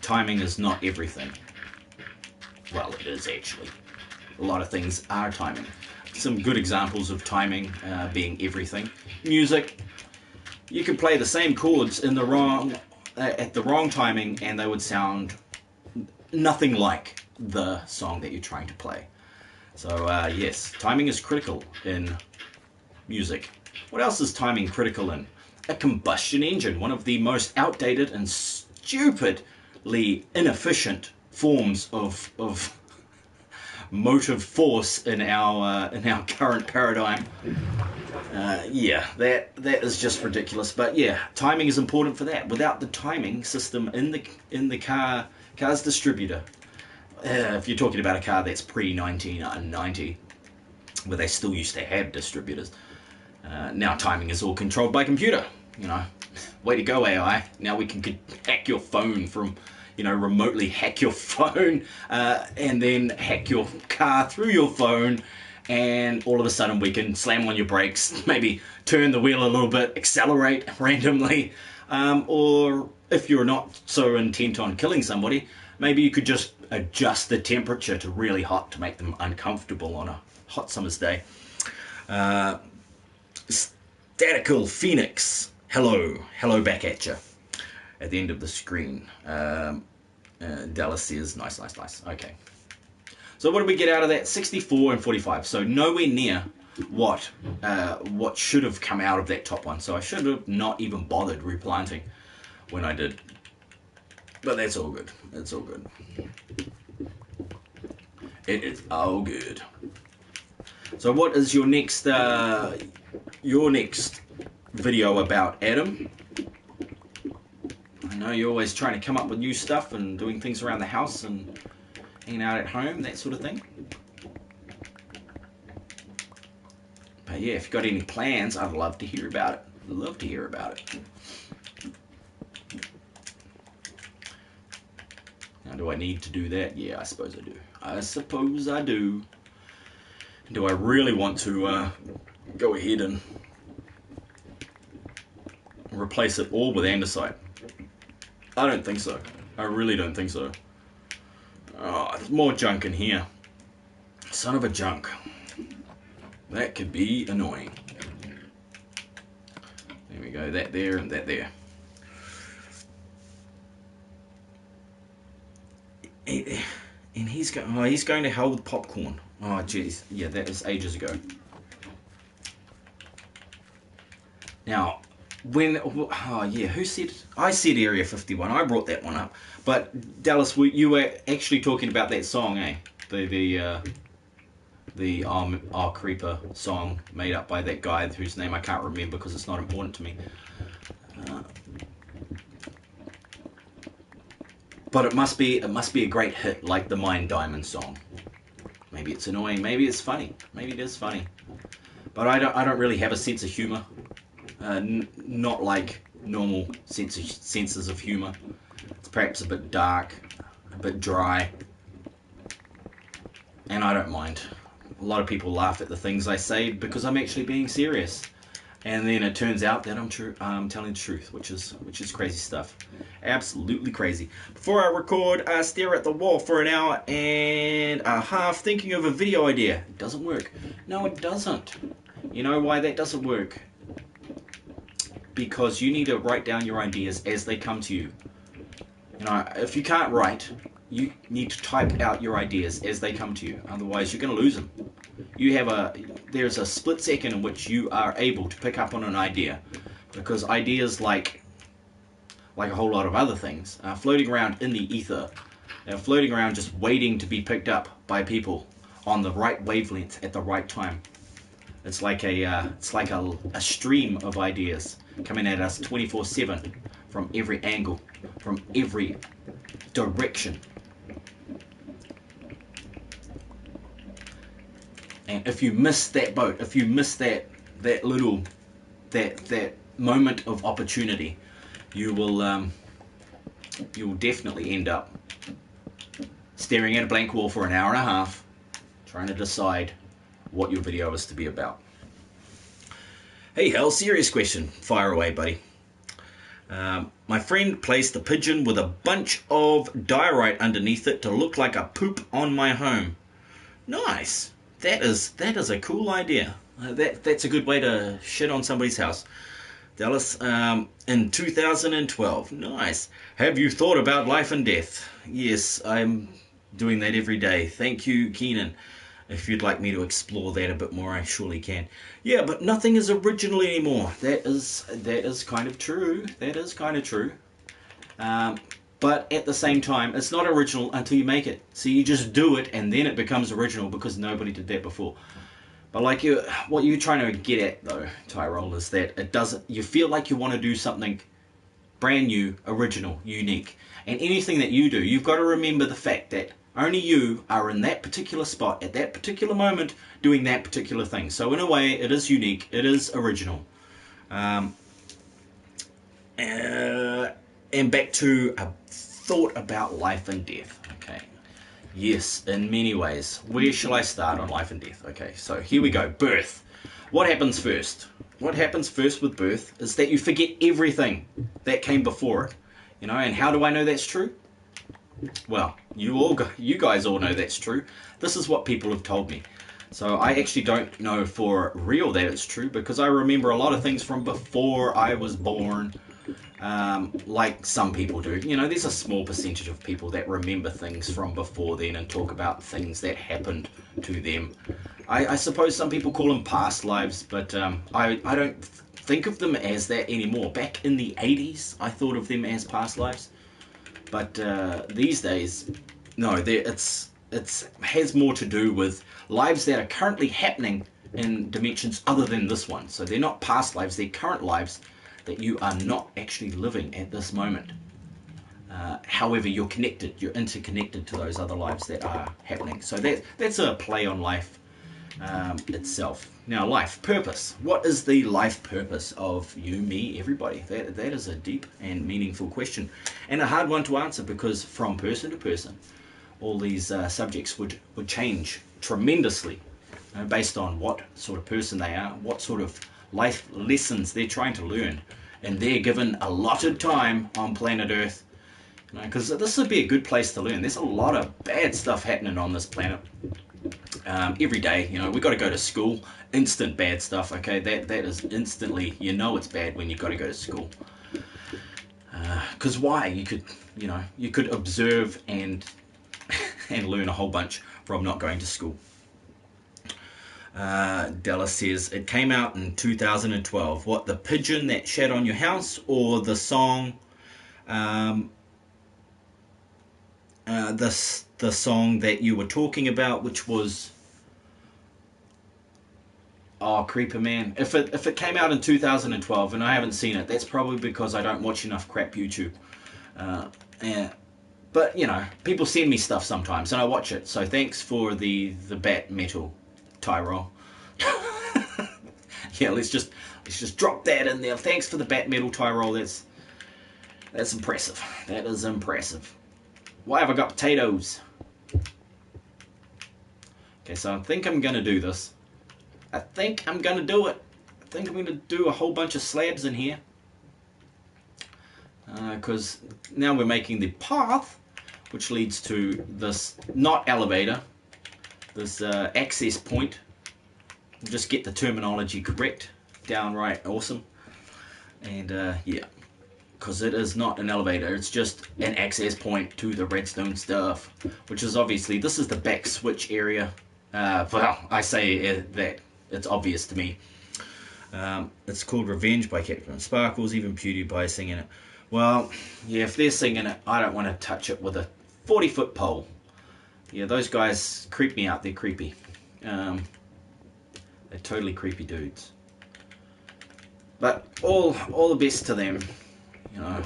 Timing is not everything. Well, it is actually. A lot of things are timing. Some good examples of timing being everything. Music. You could play the same chords in the wrong at the wrong timing, and they would sound nothing like the song that you're trying to play. So yes, timing is critical in music. What else is timing critical in? A combustion engine, one of the most outdated and stupidly inefficient forms of motive force in our current paradigm. Yeah, that is just ridiculous. But yeah, timing is important for that. Without the timing system in the car's distributor, if you're talking about a car that's pre-1990, where they still used to have distributors, now timing is all controlled by computer. You know, way to go AI. Now we can hack your phone from, remotely hack your phone, and then hack your car through your phone, and all of a sudden we can slam on your brakes, maybe turn the wheel a little bit, accelerate randomly, or if you're not so intent on killing somebody, maybe you could just adjust the temperature to really hot to make them uncomfortable on a hot summer's day. Statical Phoenix, hello back at you at the end of the screen. Dallas says nice. Okay, so what did we get out of that? 64 and 45, so nowhere near what should have come out of that top one. So I should have not even bothered replanting when I did, but that's all good. It's all good. It is all good. So what is your next video about, Adam? I know you're always trying to come up with new stuff and doing things around the house and hanging out at home, that sort of thing. But yeah, if you've got any plans, I'd love to hear about it. Love to hear about it. Now, do I need to do that? Yeah, I suppose I do. I suppose I do. Do I really want to go ahead and replace it all with andesite? I don't think so. I really don't think so. Oh, there's more junk in here. Son of a junk. That could be annoying. There we go, that there and that there. And he's going to hell with popcorn. Oh jeez, yeah, that was ages ago. Now, who said? I said Area 51. I brought that one up. But Dallas, you were actually talking about that song, eh? The Creeper song made up by that guy whose name I can't remember because it's not important to me. But it must be a great hit, like the Mind Diamond song. Maybe it's annoying, maybe it's funny, maybe it is funny. But I don't really have a sense of humor. Not like normal senses of humor. It's perhaps a bit dark, a bit dry, and I don't mind. A lot of people laugh at the things I say because I'm actually being serious, and then it turns out that I'm telling the truth, which is crazy stuff. Absolutely crazy. Before I record, I stare at the wall for an hour and a half thinking of a video idea. It doesn't work. No, it doesn't. You know why that doesn't work? Because you need to write down your ideas as they come to you. You know, if you can't write, you need to type out your ideas as they come to you. Otherwise, you're going to lose them. There's a split second in which you are able to pick up on an idea, because ideas, like a whole lot of other things, are floating around in the ether. They're floating around just waiting to be picked up by people on the right wavelength at the right time. It's like a stream of ideas coming at us 24/7 from every angle, from every direction. And if you miss that boat, if you miss that moment of opportunity, you will definitely end up staring at a blank wall for an hour and a half, trying to decide what your video is to be about. Hey Hal, serious question. Fire away, buddy. My friend placed a pigeon with a bunch of diorite underneath it to look like a poop on my home. Nice. That is a cool idea. That's a good way to shit on somebody's house. Dallas, in 2012. Nice. Have you thought about life and death? Yes, I'm doing that every day. Thank you, Keenan. If you'd like me to explore that a bit more, I surely can. Yeah, but nothing is original anymore. That is kind of true. That is kind of true. But at the same time, it's not original until you make it. So you just do it, and then it becomes original because nobody did that before. But what you're trying to get at, though, Tyrol, is that you feel like you want to do something brand new, original, unique. And anything that you do, you've got to remember the fact that only you are in that particular spot at that particular moment doing that particular thing. So in a way, it is unique, it is original. And back to a thought about life and death. Okay. Yes, in many ways. Where shall I start on life and death? Okay, so here we go. Birth. What happens first? What happens first with birth is that you forget everything that came before it. You know, and how do I know that's true? Well, you guys all know that's true. This is what people have told me. So I actually don't know for real that it's true, because I remember a lot of things from before I was born, like some people do. You know, there's a small percentage of people that remember things from before then and talk about things that happened to them. I suppose some people call them past lives, but I don't think of them as that anymore. Back in the 80s, I thought of them as past lives. But these days, no, it has more to do with lives that are currently happening in dimensions other than this one. So they're not past lives, they're current lives that you are not actually living at this moment. However, you're connected, you're interconnected to those other lives that are happening. So that's a play on life itself. Now, life purpose. What is the life purpose of you, me, everybody? That is a deep and meaningful question, and a hard one to answer, because from person to person, all these subjects would change tremendously based on what sort of person they are, what sort of life lessons they're trying to learn, and they're given allotted time on planet Earth. Because this would be a good place to learn. There's a lot of bad stuff happening on this planet. Every day, you know, we got to go to school. Instant bad stuff. Okay, that is instantly, you know, it's bad when you got to go to school. Because why? You could observe and learn a whole bunch from not going to school. Della says it came out in 2012. What, the pigeon that shat on your house, or the song? The song that you were talking about, which was Creeper Man. If it came out in 2012 and I haven't seen it, that's probably because I don't watch enough crap YouTube. But you know, people send me stuff sometimes and I watch it. So thanks for the bat metal Tyrol. Yeah, let's just drop that in there. Thanks for the bat metal Tyrol. That's impressive. That is impressive. Why have I got potatoes? Okay, so I think I'm going to do this. I think I'm going to do it. I think I'm going to do a whole bunch of slabs in here. Because now we're making the path, which leads to this, not elevator, this access point. Just get the terminology correct. Downright awesome. And yeah. Because it is not an elevator, it's just an access point to the redstone stuff, which is obviously, this is the back switch area. Well, I say that it's obvious to me. It's called Revenge by Captain Sparkles, even PewDiePie singing it. Well, yeah, if they're singing it, I don't want to touch it with a 40-foot pole. Yeah, those guys creep me out, they're creepy. They're totally creepy dudes. But all the best to them. You know,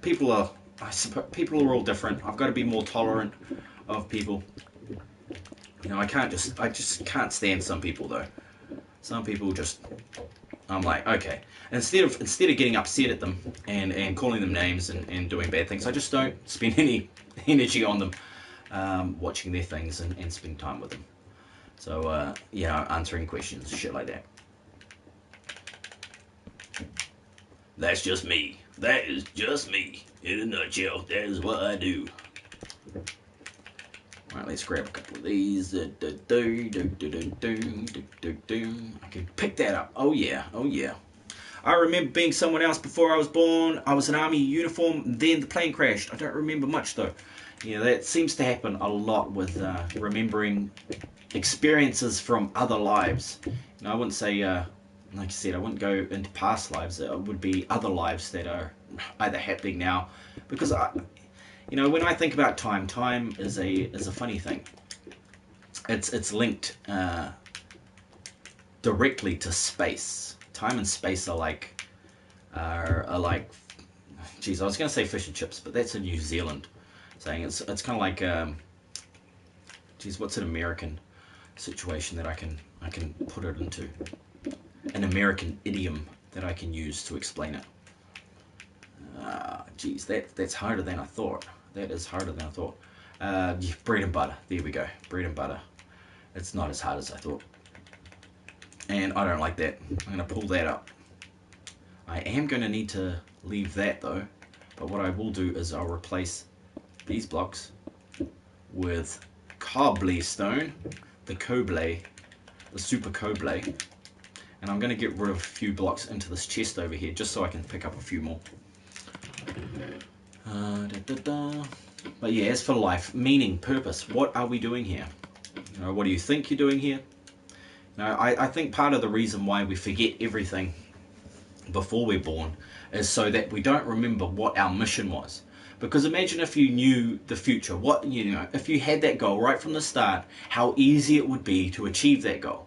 people are all different. I've got to be more tolerant of people. You know, I just can't stand some people though. Some people just, I'm like, okay. Instead of getting upset at them and calling them names and doing bad things, I just don't spend any energy on them, watching their things and spending time with them. So you know, answering questions, shit like that. That's just me. That is just me. In a nutshell, that is what I do. Alright, let's grab a couple of these. I can pick that up. Oh yeah, oh yeah. I remember being someone else before I was born. I was in army uniform, then the plane crashed. I don't remember much though. Yeah, that seems to happen a lot with remembering experiences from other lives. You know, I wouldn't say... like I said, I wouldn't go into past lives. It would be other lives that are either happening now. Because you know, when I think about time is a funny thing. It's linked directly to space. Time and space are like, geez, I was going to say fish and chips, but that's in New Zealand saying. It's kind of like, geez, what's an American situation that I can put it into? An American idiom that I can use to explain it. Geez, that's harder than I thought. That is harder than I thought. Yeah, bread and butter. There we go. Bread and butter. It's not as hard as I thought. And I don't like that. I'm going to pull that up. I am going to need to leave that though, But what I will do is I'll replace these blocks with cobblestone, the super coble, and I'm going to get rid of a few blocks into this chest over here just so I can pick up a few more. But yeah, as for life, meaning, purpose, what are we doing here? You know, what do you think you're doing here? You know, I think part of the reason why we forget everything before we're born is so that we don't remember what our mission was. Because imagine if you knew the future, if you had that goal right from the start, how easy it would be to achieve that goal.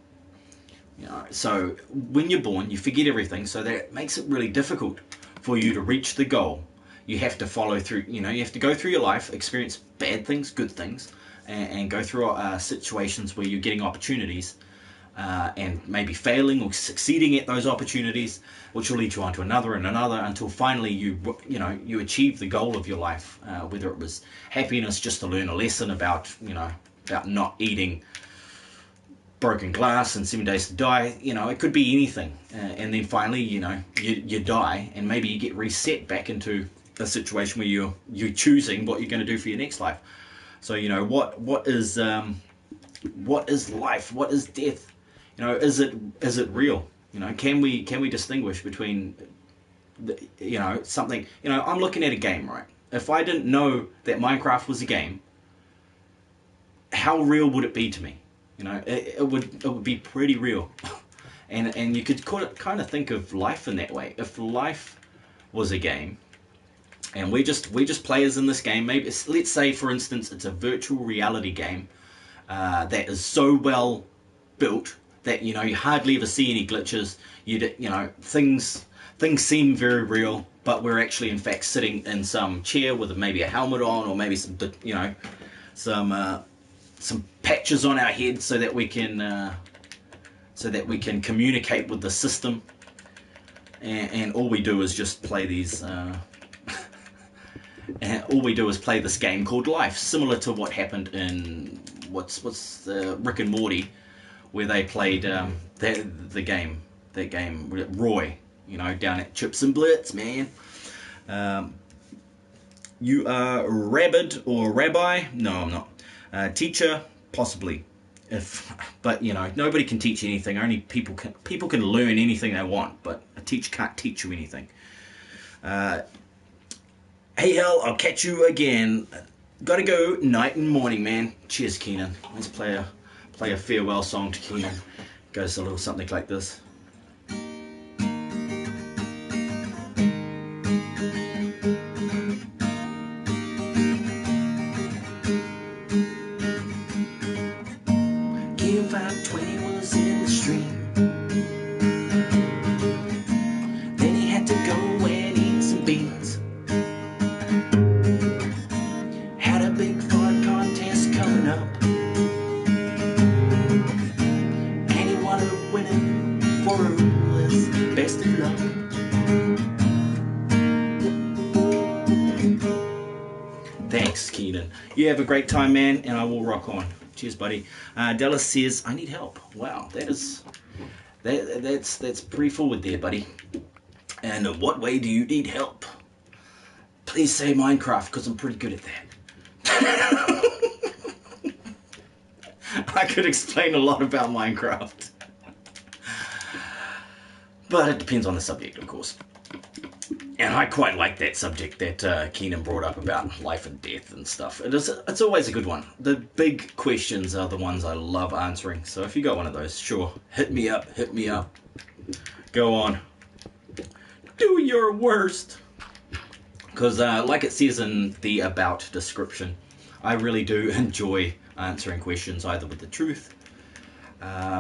You know, so when you're born, you forget everything, so that makes it really difficult for you to reach the goal. You have to follow through, you have to go through your life, experience bad things, good things, and go through situations where you're getting opportunities, and maybe failing or succeeding at those opportunities, which will lead you on to another and another until finally you achieve the goal of your life, whether it was happiness just to learn a lesson about not eating broken glass and 7 days to die. It could be anything, and then finally you die, and maybe you get reset back into a situation where you're choosing what you're going to do for your next life. So what is life? What is death? Is it real? Can we distinguish between something? I'm looking at a game, right? If I didn't know that Minecraft was a game, how real would it be to me? It would be pretty real. and you could kind of think of life in that way. If life was a game, and we're just players in this game, maybe let's say for instance it's a virtual reality game that is so well built that you hardly ever see any glitches. Things seem very real, but we're actually in fact sitting in some chair with maybe a helmet on, or maybe some patches on our head so that we can communicate with the system, and all we do is just play these and all we do is play this game called life, similar to what happened in what's Rick and Morty, where they played that game Roy, down at Chips and Blitz, man. You are Rabbit or Rabbi? No, I'm not. Teacher, possibly. But nobody can teach anything. Only people can learn anything they want, but a teacher can't teach you anything. Hey hell, I'll catch you again. Gotta go night and morning, man. Cheers, Keenan. Let's play a farewell song to Keenan. Goes a little something like this. Gear 520 was in the stream. Then he had to go and eat some beans. Had a big fart contest coming up. Best of luck. Thanks, Keenan. You have a great time, man, and I will rock on. Cheers, buddy. Dallas says, I need help. Wow, that's pretty forward there, buddy. And in what way do you need help? Please say Minecraft, because I'm pretty good at that. I could explain a lot about Minecraft. But it depends on the subject, of course. And I quite like that subject that Keenan brought up about life and death and stuff. It's always a good one. The big questions are the ones I love answering. So if you got one of those, sure, hit me up. Go on. Do your worst. Because like it says in the about description, I really do enjoy answering questions either with the truth,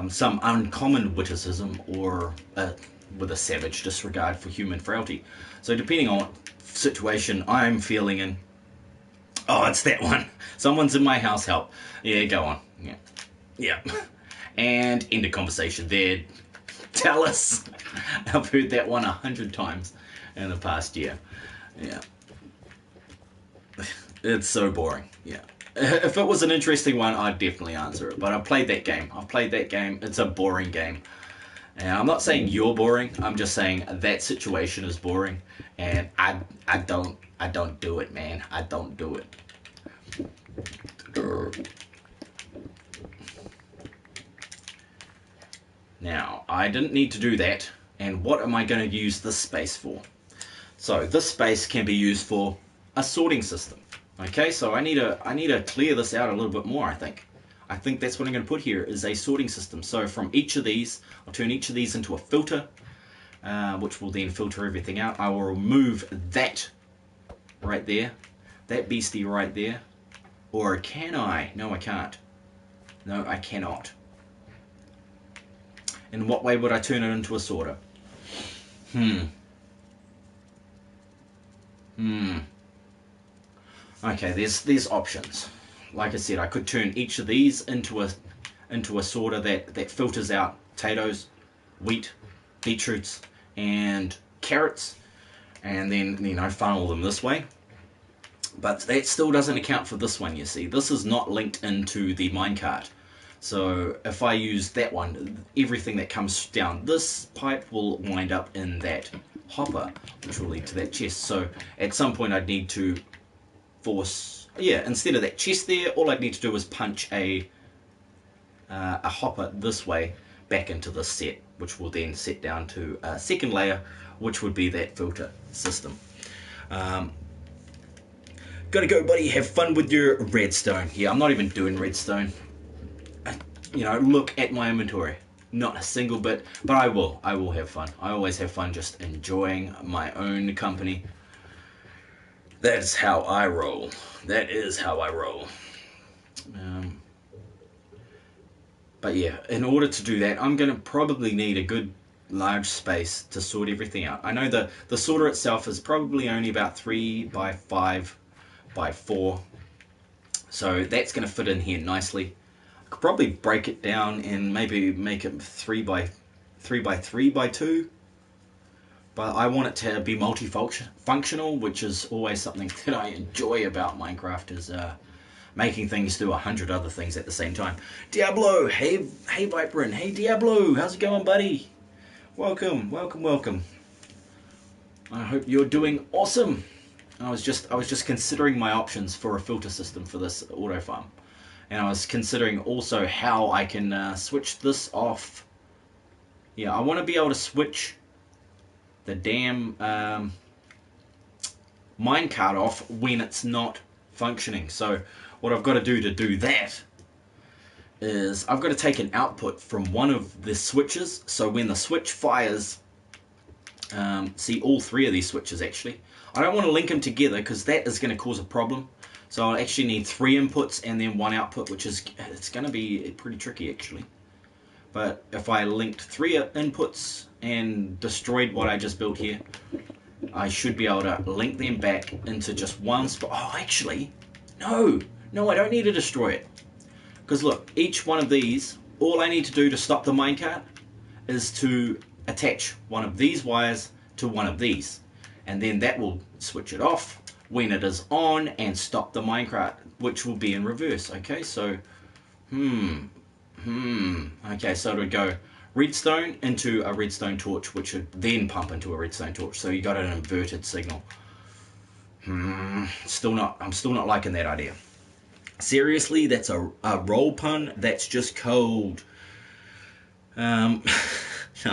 some uncommon witticism, or with a savage disregard for human frailty. So depending on what situation I'm feeling in. Oh, it's that one. Someone's in my house, help. Yeah, go on. Yeah. And end of conversation there. Tell us. I've heard that one 100 times in the past year. Yeah. It's so boring. Yeah. If it was an interesting one, I'd definitely answer it. But I've played that game. It's a boring game. And I'm not saying you're boring. I'm just saying that situation is boring, and I don't do it, man. I don't do it. Now, I didn't need to do that. And what am I going to use this space for? So this space can be used for a sorting system. Okay, so I need to clear this out a little bit more, I think. I think that's what I'm going to put here is a sorting system. So from each of these, I'll turn each of these into a filter, which will then filter everything out. I will remove that right there, that beastie right there. Or can I? No, I can't. No, I cannot. In what way would I turn it into a sorter? Okay, there's options. Like I said, I could turn each of these into a sorter that filters out potatoes, wheat, beetroots, and carrots, and then, you know, funnel them this way. But that still doesn't account for this one, you see. This is not linked into the minecart. So if I use that one, everything that comes down this pipe will wind up in that hopper, which will lead to that chest. So at some point I'd need to force, yeah, instead of that chest there, all I'd need to do is punch a hopper this way back into this set, which will then set down to a second layer, which would be that filter system. Gotta go, buddy. Have fun with your redstone. Yeah, I'm not even doing redstone. You know, look at my inventory. Not a single bit, but I will have fun. I always have fun just enjoying my own company. That's how I roll. That is how I roll. But yeah, in order to do that, I'm going to probably need a good large space to sort everything out. I know the sorter itself is probably only about 3 by 5 by 4. So that's going to fit in here nicely. I could probably break it down and maybe make it 3 by 3 by 2. But I want it to be multifunctional, which is always something that I enjoy about Minecraft, is making things do 100 other things at the same time. Diablo, hey Vypran, hey Diablo, how's it going, buddy? Welcome. I hope you're doing awesome. I was just considering my options for a filter system for this auto farm, and I was considering also how I can switch this off. Yeah, I want to be able to switch the damn minecart off when it's not functioning. So what I've got to do that is I've got to take an output from one of the switches. So when the switch fires, see all 3 of these switches actually. I don't want to link them together because that is going to cause a problem. So I'll actually need 3 inputs and then 1 output, which is, it's going to be pretty tricky actually. But if I linked 3 inputs and destroyed what I just built here, I should be able to link them back into just one spot. Oh, actually, no, I don't need to destroy it. Because look, each one of these, all I need to do to stop the minecart is to attach one of these wires to one of these. And then that will switch it off when it is on and stop the minecart, which will be in reverse. Okay, so, okay, so it would go redstone into a redstone torch, which would then pump into a redstone torch. So you got an inverted signal. I'm still not liking that idea. Seriously, that's a roll pun. That's just cold. No,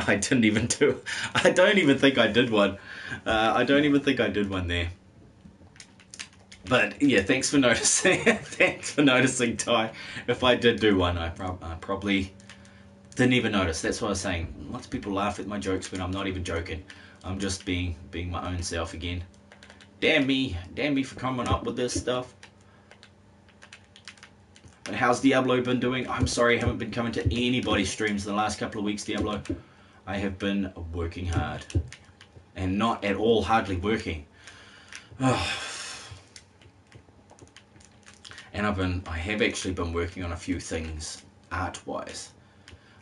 I didn't even do. I don't even think I did one. I don't even think I did one there. But yeah, thanks for noticing. Thanks for noticing, Ty. If I did do one, I probably didn't even notice. That's what I was saying. Lots of people laugh at my jokes when I'm not even joking. I'm just being my own self again. Damn me for coming up with this stuff. But how's Diablo been doing? I'm sorry I haven't been coming to anybody's streams in the last couple of weeks, Diablo. I have been working hard. And not at all hardly working. And I have actually been working on a few things art-wise.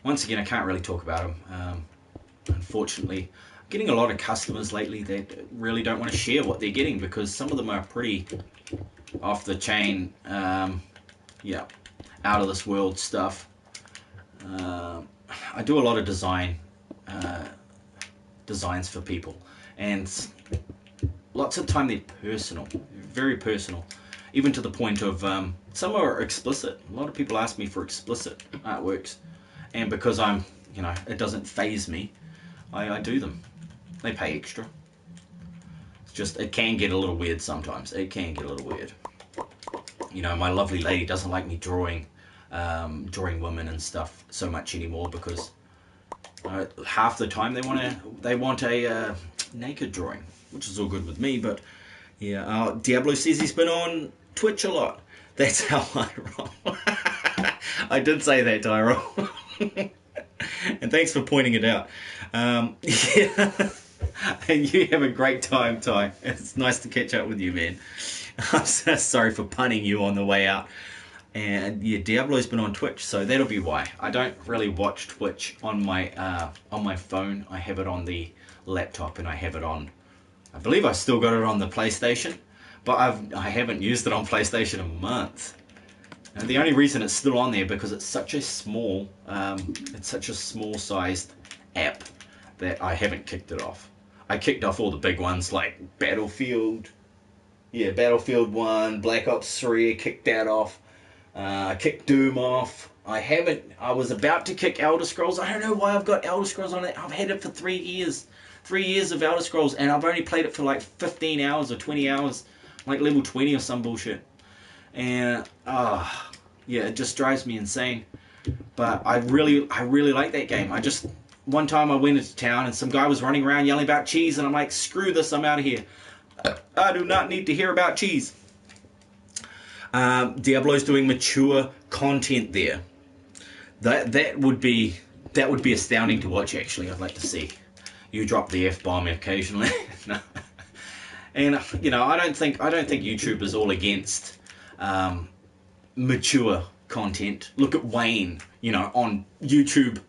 Once again, I can't really talk about them. Unfortunately, I'm getting a lot of customers lately that really don't want to share what they're getting because some of them are pretty off the chain, yeah, out of this world stuff. I do a lot of design designs for people, and lots of time they're personal, very personal, even to the point of some are explicit. A lot of people ask me for explicit artworks, and because I'm, you know, it doesn't faze me, I do them. They pay extra. It's just, it can get a little weird sometimes. It can get a little weird. You know, my lovely lady doesn't like me drawing women and stuff so much anymore, because half the time they want a naked drawing, which is all good with me. But yeah, Diablo says he's been on Twitch a lot. That's how I roll. I did say that, Tyrell. And thanks for pointing it out. Yeah. And you have a great time, Ty. It's nice to catch up with you, man. I'm so sorry for punning you on the way out. And yeah, Diablo's been on Twitch, so that'll be why. I don't really watch Twitch on my phone. I have it on the laptop, and I have it on, I believe I still got it on the PlayStation, but I haven't used it on PlayStation in a month. And the only reason it's still on there because it's such a small sized app that I haven't kicked it off. I kicked off all the big ones like Battlefield 1, Black Ops 3, I kicked that off. I kicked Doom off. I was about to kick Elder Scrolls. I don't know why I've got Elder Scrolls on it. I've had it for 3 years. 3 years of Elder Scrolls, and I've only played it for like 15 hours or 20 hours. Like level 20 or some bullshit. And, yeah, it just drives me insane. But I really like that game. One time I went into town and some guy was running around yelling about cheese, and I'm like, screw this, I'm out of here. I do not need to hear about cheese. Diablo's doing mature content there. That would be astounding to watch. Actually, I'd like to see you drop the F-bomb occasionally. No. And you know, I don't think YouTube is all against mature content. Look at Wayne, you know, on YouTube.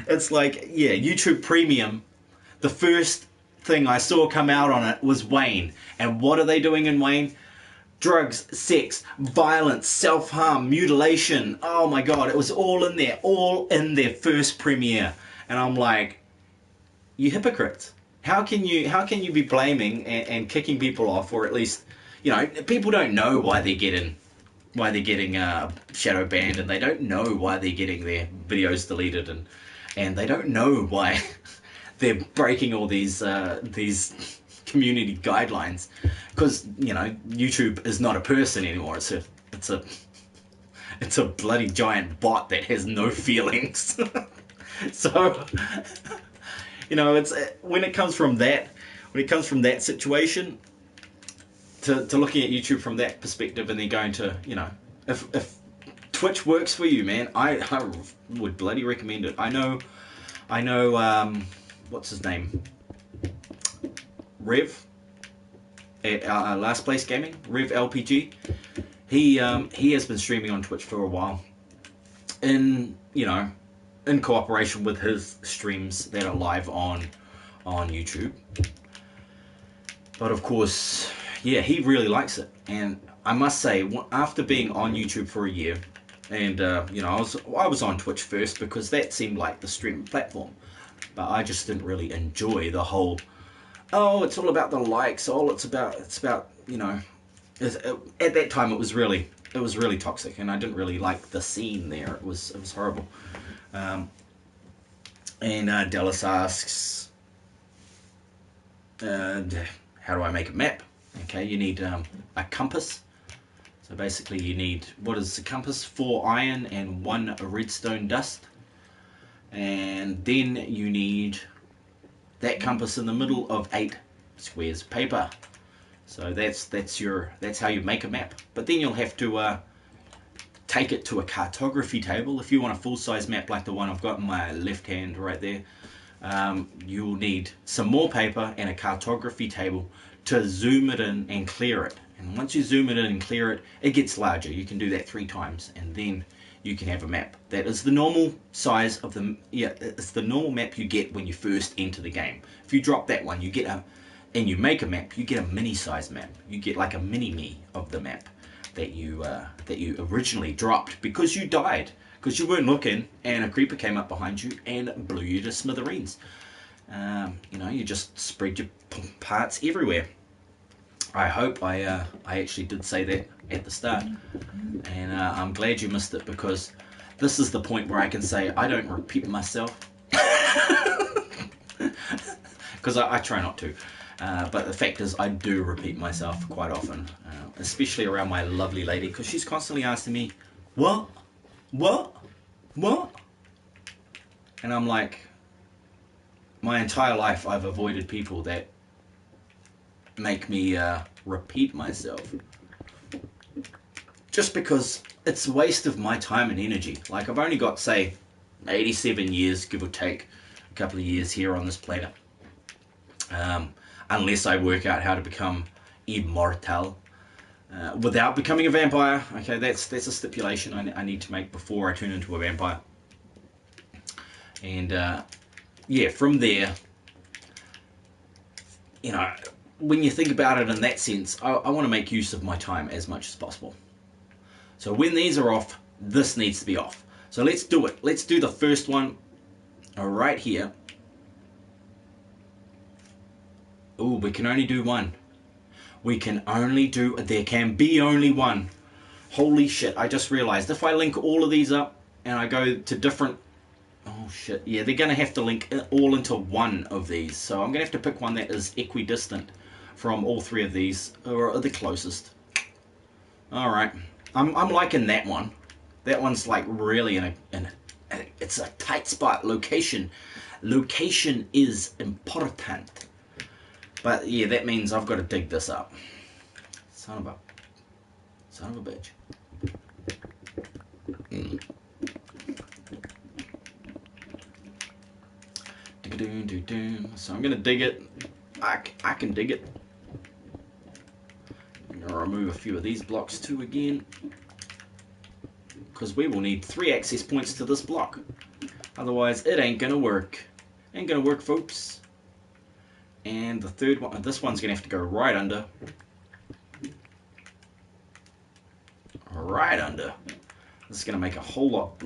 It's like, yeah, YouTube Premium. The first thing I saw come out on it was Wayne. And what are they doing in Wayne? Drugs, sex, violence, self-harm, mutilation. Oh my God, it was all in there. All in their first premiere. And I'm like, you hypocrites. How can you be blaming and kicking people off, or at least, you know, people don't know why they're getting shadow banned, and they don't know why they're getting their videos deleted, and they don't know why they're breaking all these community guidelines, because, you know, YouTube is not a person anymore. It's a bloody giant bot that has no feelings. So, you know, it's when it comes from that situation to looking at YouTube from that perspective, and then going to, you know, if Twitch works for you, man, I would bloody recommend it. I know what's his name, Rev at Last Place Gaming, Rev LPG. He has been streaming on Twitch for a while, in cooperation with his streams that are live on YouTube. But of course, yeah, he really likes it, and I must say, after being on YouTube for a year, and you know, I was on Twitch first because that seemed like the streaming platform, but I just didn't really enjoy the whole, oh, it's all about the likes, it's about you know, at that time it was really toxic, and I didn't really like the scene there. It was horrible. And Dallas asks, how do I make a map? Okay, you need a compass. So basically you need, what is the compass? 4 iron and 1 redstone dust. And then you need that compass in the middle of 8 squares of paper. So that's how you make a map. But then you'll have to take it to a cartography table. If you want a full-size map like the one I've got in my left hand right there, you'll need some more paper and a cartography table to zoom it in and clear it. And once you zoom it in and clear it, it gets larger. You can do that 3 times, and then you can have a map. That is the normal size of the, it's the normal map you get when you first enter the game. If you drop that one, and you make a map, you get a mini-size map. You get like a mini-me of the map that you originally dropped because you died. because you weren't looking and a creeper came up behind you and blew you to smithereens. You know, you just spread your parts everywhere. I hope I actually did say that at the start, and I'm glad you missed it, because this is the point where I can say I don't repeat myself, because I try not to. But the fact is, I do repeat myself quite often, especially around my lovely lady, because she's constantly asking me, what? And I'm like, my entire life I've avoided people that make me repeat myself, just because it's a waste of my time and energy. Like, I've only got, say, 87 years, give or take a couple of years here on this planet. Unless I work out how to become immortal without becoming a vampire. Okay, that's a stipulation I need to make before I turn into a vampire. And yeah, from there, you know, when you think about it in that sense, I want to make use of my time as much as possible. So when these are off, this needs to be off. So let's do it. Let's do the first one right here. Oh, we can only do one. There can be only one. Holy shit, I just realized if I link all of these up and I go to different... Oh shit, yeah, they're going to have to link it all into one of these. So I'm going to have to pick one that is equidistant from all three of these, or the closest. Alright, I'm liking that one. That one's like really in a it's a tight spot. Location is important. But yeah, that means I've got to dig this up. Son of a bitch. So I'm going to dig it. I can dig it. I'm going to remove a few of these blocks too again, because we will need 3 access points to this block. Otherwise, it ain't going to work. Ain't going to work, folks. And the third one, this one's going to have to go right under. Right under. This is going to make a whole lot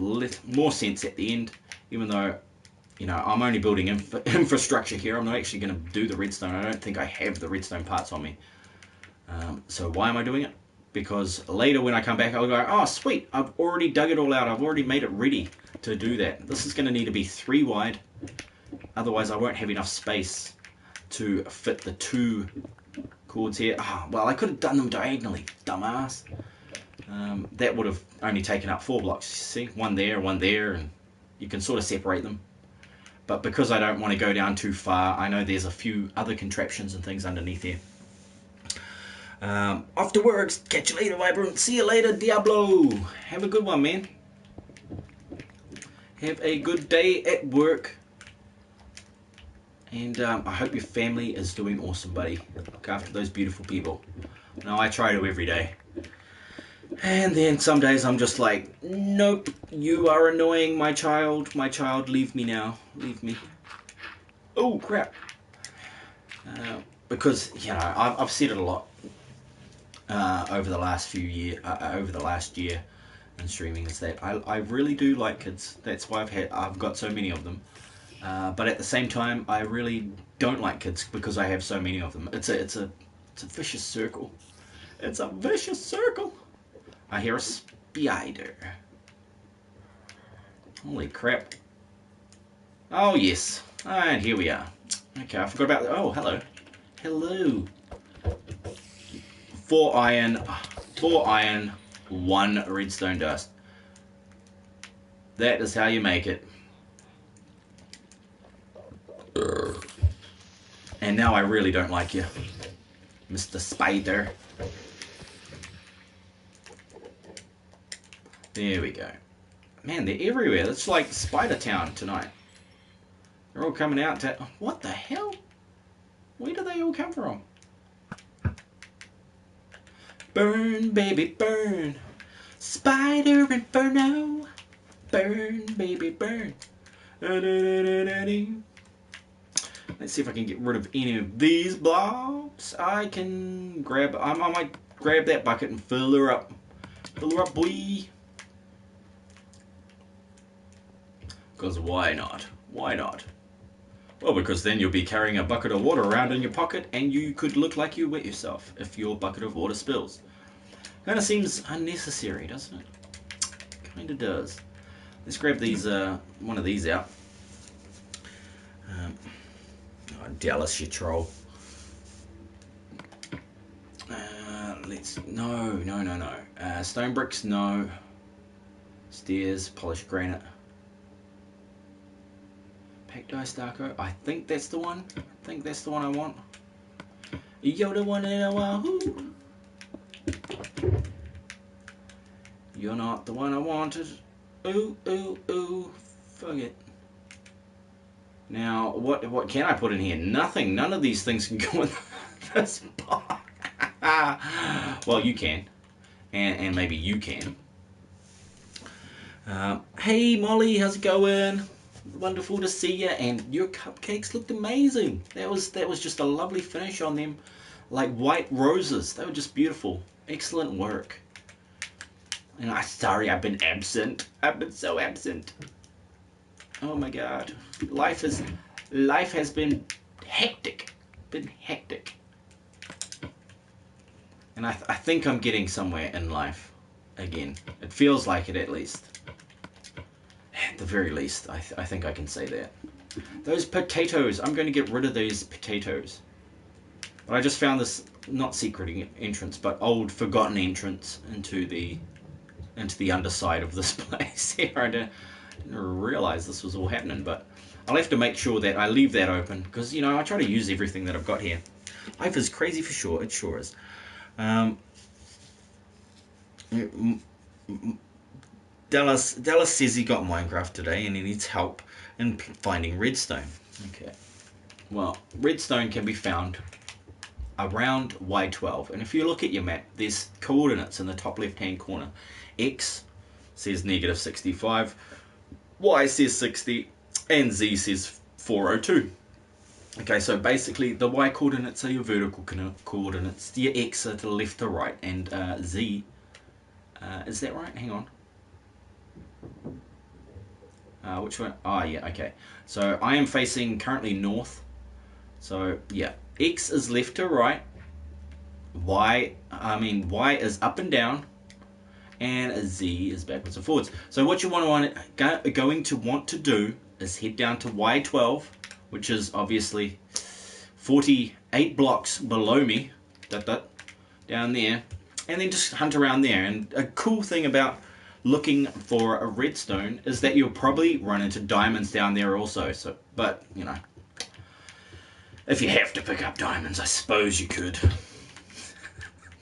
more sense at the end, even though, you know, I'm only building infrastructure here. I'm not actually going to do the redstone. I don't think I have the redstone parts on me. So why am I doing it? Because later when I come back, I'll go, oh sweet, I've already dug it all out. I've already made it ready to do that. This is going to need to be 3 wide. Otherwise I won't have enough space to fit the 2 cords here. Well, I could have done them diagonally, dumbass. That would have only taken up 4 blocks. See, one there, and you can sort of separate them. But because I don't want to go down too far, I know there's a few other contraptions and things underneath here. Off to work. Catch you later, Vypran. See you later, Diablo. Have a good one, man. Have a good day at work. And I hope your family is doing awesome, buddy. Look after those beautiful people. No, I try to every day. And then some days I'm just like, nope, you are annoying, my child. My child, leave me now. Leave me. Oh, crap. Because, you know, I've said it a lot over the last year in streaming, is that I really do like kids. That's why I've got so many of them. But at the same time, I really don't like kids because I have so many of them. It's a vicious circle. It's a vicious circle. I hear a spider. Holy crap. Oh yes. And here we are. Okay, I forgot about that. Oh, hello. Hello. 4 iron, 1 redstone dust. That is how you make it. And now I really don't like you, Mr. Spider. There we go. Man, they're everywhere. It's like Spider Town tonight. They're all coming out to... What the hell? Where do they all come from? Burn, baby, burn. Spider Inferno. Burn, baby, burn. Let's see if I can get rid of any of these blocks. I can grab... I might grab that bucket and fill her up. Fill her up, boy. Because why not? Why not? Well, because then you'll be carrying a bucket of water around in your pocket and you could look like you wet yourself if your bucket of water spills. Kind of seems unnecessary, doesn't it? Kind of does. Let's grab these, one of these out. Oh, Dallas, you troll. No. Stone bricks, no. Stairs, polished granite. Packed ice Darko. I think that's the one. I want. You're the one in a wahoo. You're not the one I wanted. Ooh, ooh, ooh. Fuck it. Now, what can I put in here? Nothing. None of these things can go in this box. Well, you can. And maybe you can. Hey, Molly, how's it going? Wonderful to see you. And your cupcakes looked amazing. That was just a lovely finish on them. Like white roses. They were just beautiful. Excellent work. And I'm sorry I've been absent. I've been so absent. Oh my god. Life has been hectic. And I think I'm getting somewhere in life again. It feels like it, at least. At the very least, I think I can say that. Those potatoes. I'm going to get rid of these potatoes. But I just found this, not secret entrance, but old forgotten entrance into the underside of this place here. I didn't realize this was all happening, but I'll have to make sure that I leave that open, because, you know, I try to use everything that I've got here. Life is crazy for sure. It sure is. Dallas says he got Minecraft today and he needs help in finding redstone. Okay. Well, redstone can be found around Y12, and if you look at your map, there's coordinates in the top left hand corner. X says -65, Y says 60, and Z says 402. Okay, so basically the Y coordinates are your vertical coordinates, your X are to the left to right, and Z, is that right? Hang on. Which one? Ah, yeah, okay. So I am facing currently north. So yeah, X is left to right. Y is up and down, and Z is backwards and forwards. So what you going to want to do is head down to Y12, which is obviously 48 blocks below me, down there, and then just hunt around there. And a cool thing about looking for a redstone is that you'll probably run into diamonds down there also. So, but you know, if you have to pick up diamonds, I suppose you could.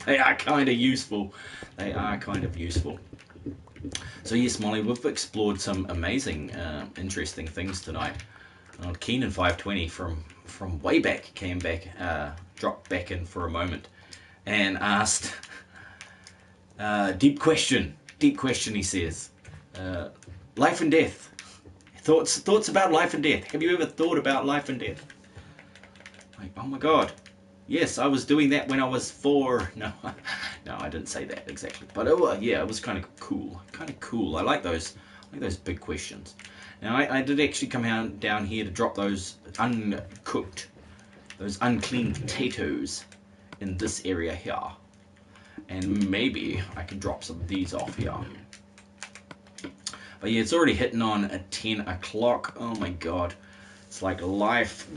They are kind of useful. So yes, Molly, we've explored some amazing, interesting things tonight. Keen and 520 from way back came back, dropped back in for a moment, and asked deep question. He says, life and death. Thoughts about life and death. Have you ever thought about life and death? Like, oh my god. Yes, I was doing that when I was 4. No, I didn't say that exactly. But yeah, it was kind of cool. I like those big questions. Now, I did actually come down here to drop those uncooked, those unclean potatoes in this area here. And maybe I can drop some of these off here. But yeah, it's already hitting on at 10 o'clock. Oh my god. It's like life.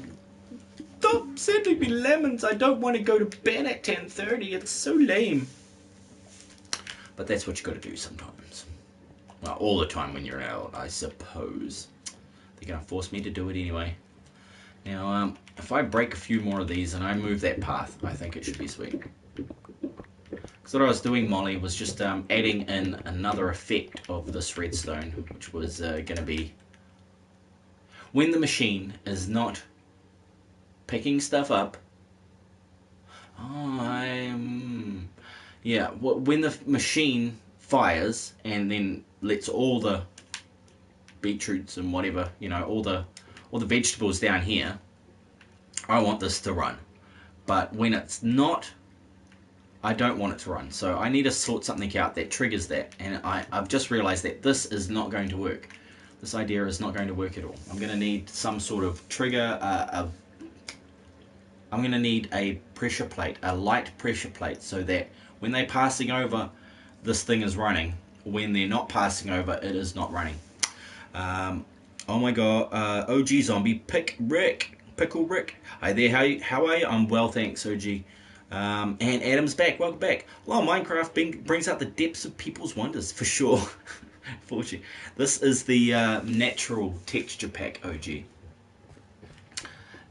Stop sending me lemons. I don't want to go to bed at 10:30. It's so lame. But that's what you got to do sometimes. Well, all the time when you're out, I suppose. They're going to force me to do it anyway. Now, if I break a few more of these and I move that path, I think it should be sweet. Because what I was doing, Molly, was just adding in another effect of this redstone, which was going to be when the machine is not picking stuff up. When the machine fires and then lets all the beetroots and whatever, you know, all the vegetables down here, I want this to run. But when it's not, I don't want it to run. So I need to sort something out that triggers that. And I've just realized that this is not going to work. this idea is not going to work at all. I'm going to need some sort of trigger. I'm going to need a pressure plate, a light pressure plate, so that when they're passing over, this thing is running. When they're not passing over, it is not running. Oh my god, OG Zombie, Pickle Rick. Hi there, how are you? I'm well, thanks, OG. And Adam's back, welcome back. Hello, Minecraft brings out the depths of people's wonders, for sure. Fortunately, this is the natural texture pack, OG.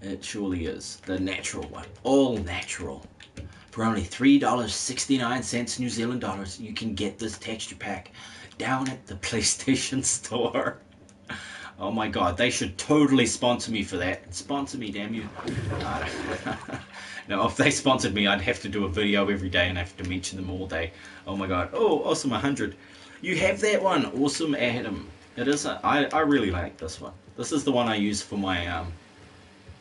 It surely is, the natural one, all natural. For only $3.69 New Zealand dollars, you can get this texture pack down at the PlayStation Store. Oh my god, they should totally sponsor me for that. Sponsor me, damn you. No, if they sponsored me, I'd have to do a video every day and have to mention them all day. Oh my god. Oh, awesome, 100. You have that one. Awesome, Adam. It is. I really like this one. This is the one I use for my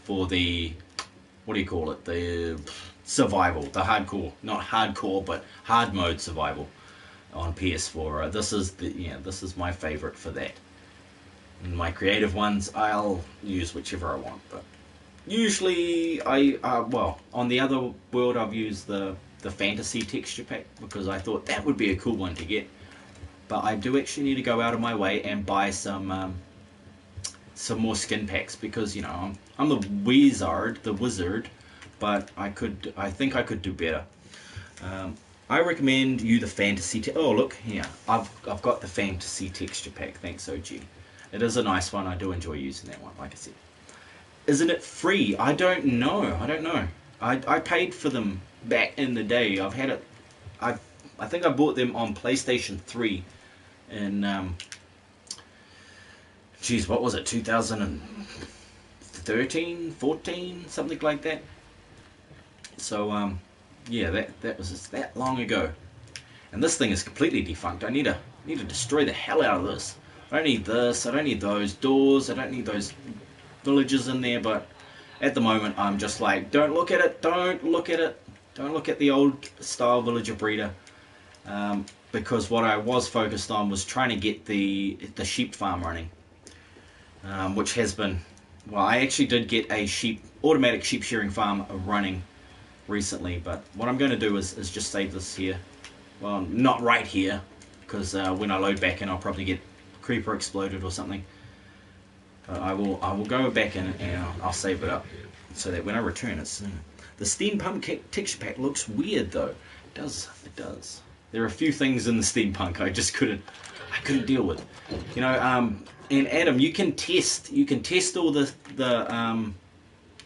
for the, what do you call it? The survival, the hardcore, not hardcore, but hard mode survival on PS4. This is my favorite for that. And my creative ones, I'll use whichever I want, but usually well, on the other world I've used the fantasy texture pack because I thought that would be a cool one to get. But I do actually need to go out of my way and buy some more skin packs because, you know, I'm the wizard, but I think I could do better. I recommend you the fantasy. Oh look here, I've got the fantasy texture pack. Thanks, OG. It is a nice one. I do enjoy using that one. Like I said, isn't it free? I don't know. I paid for them back in the day. I've had it. I think I bought them on PlayStation 3 in geez, what was it, 2013, 14, something like that. So yeah, that was that long ago, and this thing is completely defunct. I need to destroy the hell out of this. I don't need this. I don't need those doors. I don't need those villages in there. But at the moment, I'm just like, don't look at it. Don't look at it. Don't look at the old style villager breeder. Because what I was focused on was trying to get the sheep farm running, which has been, well, I actually did get a automatic sheep shearing farm running recently. But what I'm going to do is just save this here. Well, not right here, because when I load back in, I'll probably get creeper exploded or something. I will go back in and I'll save it up so that when I return it's the steampunk texture pack looks weird though. It does. There are a few things in the steampunk I couldn't deal with. You know, and Adam, you can test all the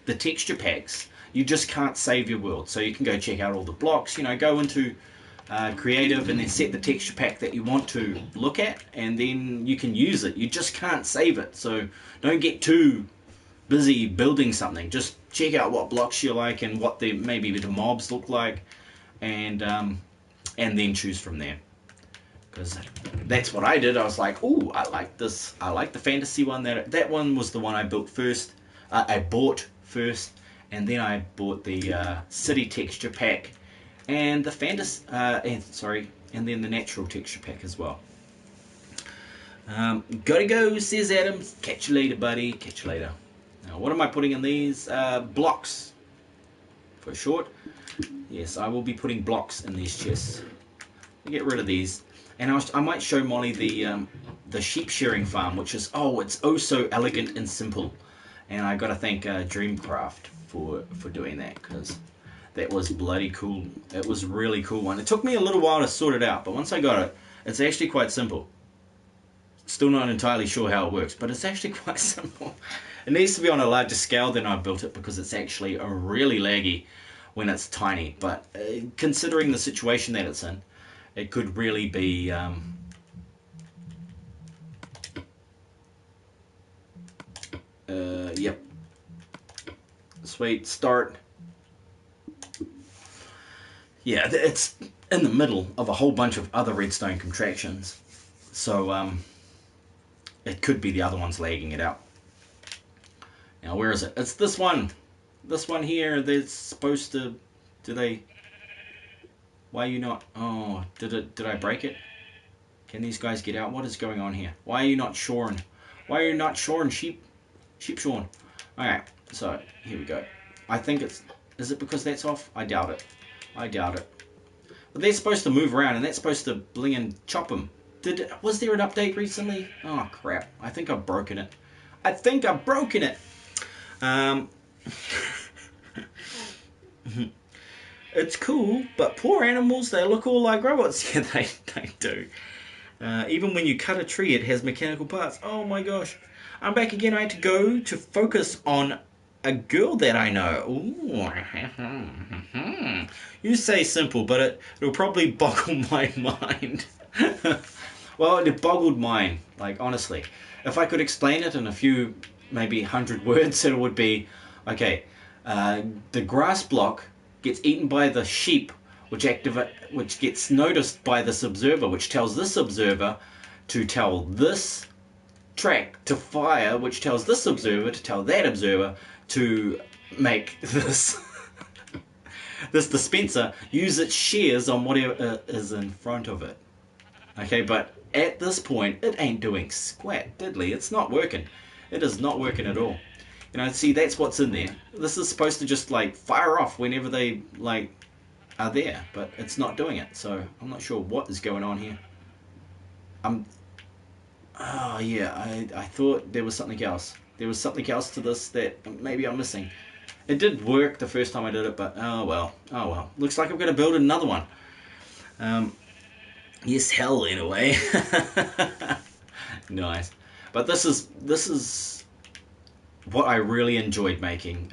texture packs. You just can't save your world. So you can go check out all the blocks, you know, go into creative and then set the texture pack that you want to look at, and then you can use it. You just can't save it, so don't get too busy building something. Just check out what blocks you like and what maybe the mobs look like, and then choose from there, because that's what I did. I was like, oh, I like this. I like the fantasy one. That one was the one I built first. I bought first, and then I bought the city texture pack and the fantasy, and then the natural texture pack as well. Gotta go, says Adam. Catch you later, buddy. Catch you later. Now, what am I putting in these? Blocks, for short. Yes, I will be putting blocks in these chests. I'll get rid of these, and I might show Molly the sheep shearing farm, which is it's oh so elegant and simple. And I got to thank Dreamcraft for doing that, because that was bloody cool. It was a really cool one. It took me a little while to sort it out, but once I got it, it's actually quite simple. Still not entirely sure how it works, but it's actually quite simple. It needs to be on a larger scale than I built it, because it's actually really laggy when it's tiny. But considering the situation that it's in, it could really be yep. Sweet start. Yeah, it's in the middle of a whole bunch of other redstone contractions, so it could be the other one's lagging it out. Now, where is it? It's this one. This one here. They're supposed to. Why are you not? Oh, did I break it? Can these guys get out? What is going on here? Why are you not shoring? Why are you not shorn, sheep? Sheep shorn. Okay, so here we go. I think it's... Is it because that's off? I doubt it. I doubt it. But they're supposed to move around, and that's supposed to bling and chop them. Was there an update recently? Oh, crap. I think I've broken it. I think I've broken it. It's cool, but poor animals, they look all like robots. Yeah, they do. Even when you cut a tree, it has mechanical parts. Oh my gosh. I'm back again. I had to go to focus on a girl that I know. Ooh. You say simple, but it'll probably boggle my mind. Well, it boggled mine, like, honestly. If I could explain it in a few, maybe 100 words, it would be, okay, the grass block gets eaten by the sheep, which gets noticed by this observer, which tells this observer to tell this track to fire, which tells this observer to tell that observer to make this this dispenser use its shears on whatever is in front of it. Okay, but at this point, it ain't doing squat diddly. It's not working. It is not working at all. You know, see, that's what's in there. This is supposed to just, like, fire off whenever they, like, are there, but it's not doing it. So I'm not sure what is going on here. Oh, yeah, I thought there was something else. There was something else to this that maybe I'm missing. It did work the first time I did it, but oh well. Oh well. Looks like I'm going to build another one. Yes, hell, in a way. Nice. But this is what I really enjoyed making.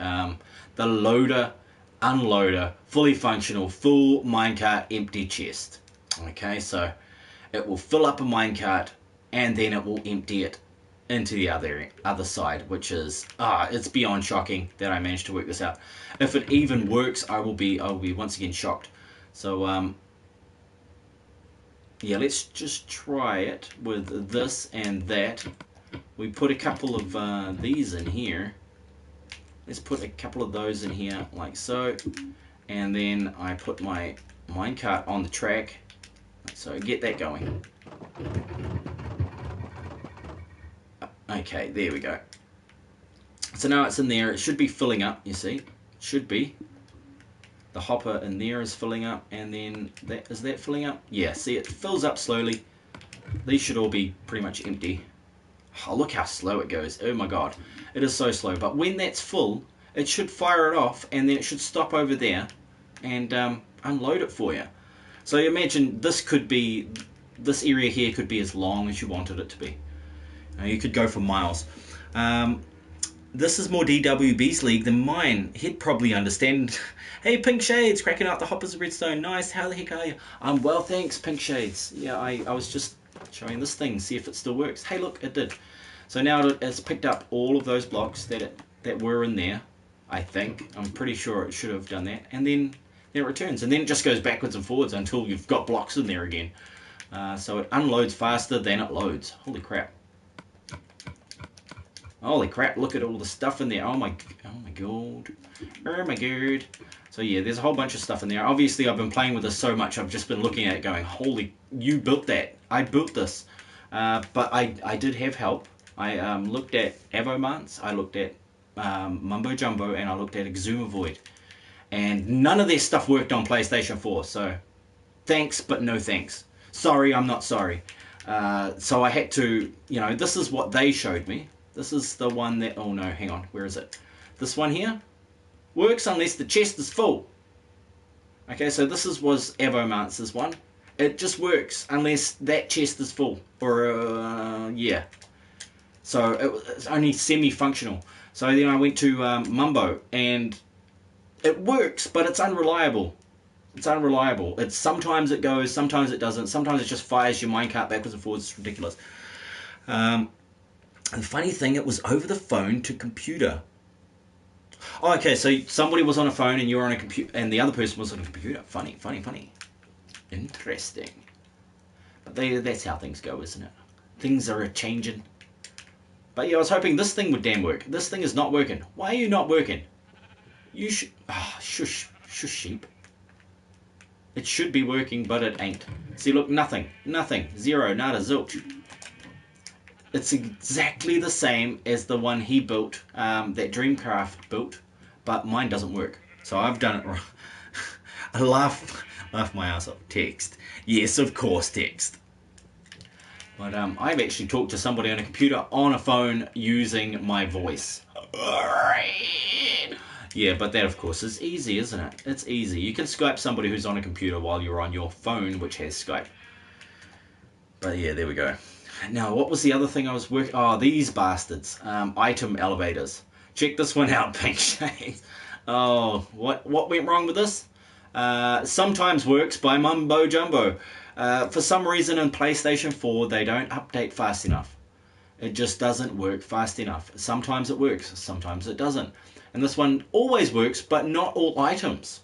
The loader, unloader, fully functional, full minecart, empty chest. Okay, so it will fill up a minecart and then it will empty it into the other side, which is it's beyond shocking that I managed to work this out. If it even works, I will be once again shocked. So yeah, let's just try it with this and that. We put a couple of these in here. Let's put a couple of those in here, like so. And then I put my minecart on the track. So get that going. Okay, there we go. So now it's in there. It should be filling up, you see. Should be. The hopper in there is filling up, and then is that filling up? Yeah, see, it fills up slowly. These should all be pretty much empty. Oh, look how slow it goes. Oh my god. It is so slow. But when that's full, it should fire it off, and then it should stop over there and unload it for you. So you imagine this area here could be as long as you wanted it to be. You could go for miles. This is more DWB's league than mine. He'd probably understand. Hey, Pink Shades, cracking out the hoppers of redstone. Nice, how the heck are you? I'm well, thanks, Pink Shades. Yeah, I was just showing this thing, see if it still works. Hey, look, it did. So now it's picked up all of those blocks that were in there, I think. I'm pretty sure it should have done that. And then it returns. And then it just goes backwards and forwards until you've got blocks in there again. So it unloads faster than it loads. Holy crap. Holy crap, look at all the stuff in there. Oh my god. Oh my god. So yeah, there's a whole bunch of stuff in there. Obviously, I've been playing with this so much, I've just been looking at it going, holy, you built that. I built this. But I did have help. I looked at Avomance, I looked at Mumbo Jumbo, and I looked at Exumavoid. And none of their stuff worked on PlayStation 4, so thanks, but no thanks. Sorry, I'm not sorry. So I had to, this is what they showed me. This is the one that, oh no, hang on, where is it? This one here works unless the chest is full. Okay, so this was Avomance's one. It just works unless that chest is full. Or, yeah. So it's only semi-functional. So then I went to Mumbo, and it works, but it's unreliable. It's unreliable. Sometimes it goes, sometimes it doesn't. Sometimes it just fires your minecart backwards and forwards. It's ridiculous. And the funny thing, it was over the phone to computer. Oh, okay, so somebody was on a phone and you were on a computer, and the other person was on a computer. Funny. Interesting. But that's how things go, isn't it? Things are changing. But yeah, I was hoping this thing would damn work. This thing is not working. Why are you not working? You should... shush, sheep. It should be working, but it ain't. See, look, nothing. Zero, nada, zilch. It's exactly the same as the one he built, that Dreamcraft built, but mine doesn't work. So I've done it wrong. I laugh my ass off. Text. Yes, of course, text. But I've actually talked to somebody on a computer on a phone using my voice. Yeah, but that of course is easy, isn't it? It's easy. You can Skype somebody who's on a computer while you're on your phone, which has Skype. But yeah, there we go. Now, what was the other thing I was working... Oh, these bastards. Item elevators. Check this one out, Pink Shades. Oh, what went wrong with this? Sometimes works by Mumbo Jumbo. For some reason in PlayStation 4, they don't update fast enough. It just doesn't work fast enough. Sometimes it works, sometimes it doesn't. And this one always works, but not all items.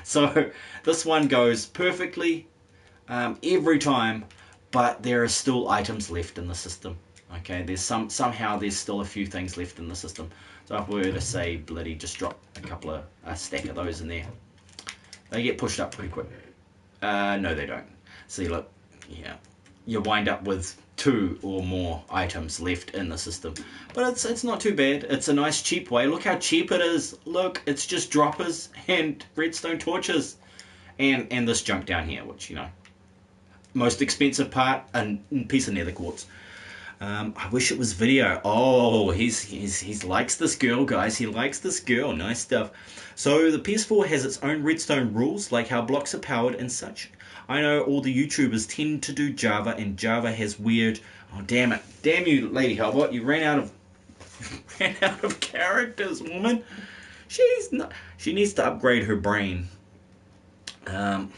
So this one goes perfectly every time, but there are still items left in the system. Okay, there's somehow there's still a few things left in the system. So if we were to say bloody just drop a stack of those in there, they get pushed up pretty quick. No, they don't. See, look, yeah, you wind up with 2 or more items left in the system, but it's not too bad. It's a nice cheap way. Look how cheap it is. Look, it's just droppers and redstone torches, and this junk down here, which, you know, most expensive part, a piece of nether quartz. I wish it was video. Oh, he likes this girl, guys. He likes this girl. Nice stuff. So the PS4 has its own redstone rules, like how blocks are powered and such. I know all the YouTubers tend to do Java, and Java has weird... Oh, damn it. Damn you, Lady Hellbot. You ran out of characters, woman. She needs to upgrade her brain. Yeah.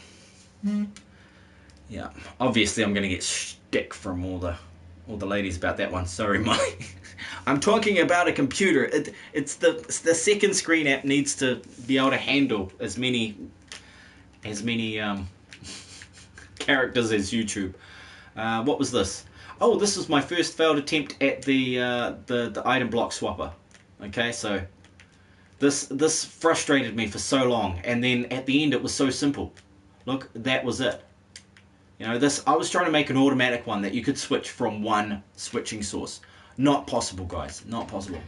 Obviously, I'm going to get stick from all the ladies about that one. Sorry, Molly. I'm talking about a computer. It's the second screen app needs to be able to handle as many characters as YouTube. What was this? Oh, this was my first failed attempt at the item block swapper. Okay, so this frustrated me for so long, and then at the end it was so simple. Look, that was it. You know, I was trying to make an automatic one that you could switch from one switching source. Not possible, guys. Not possible.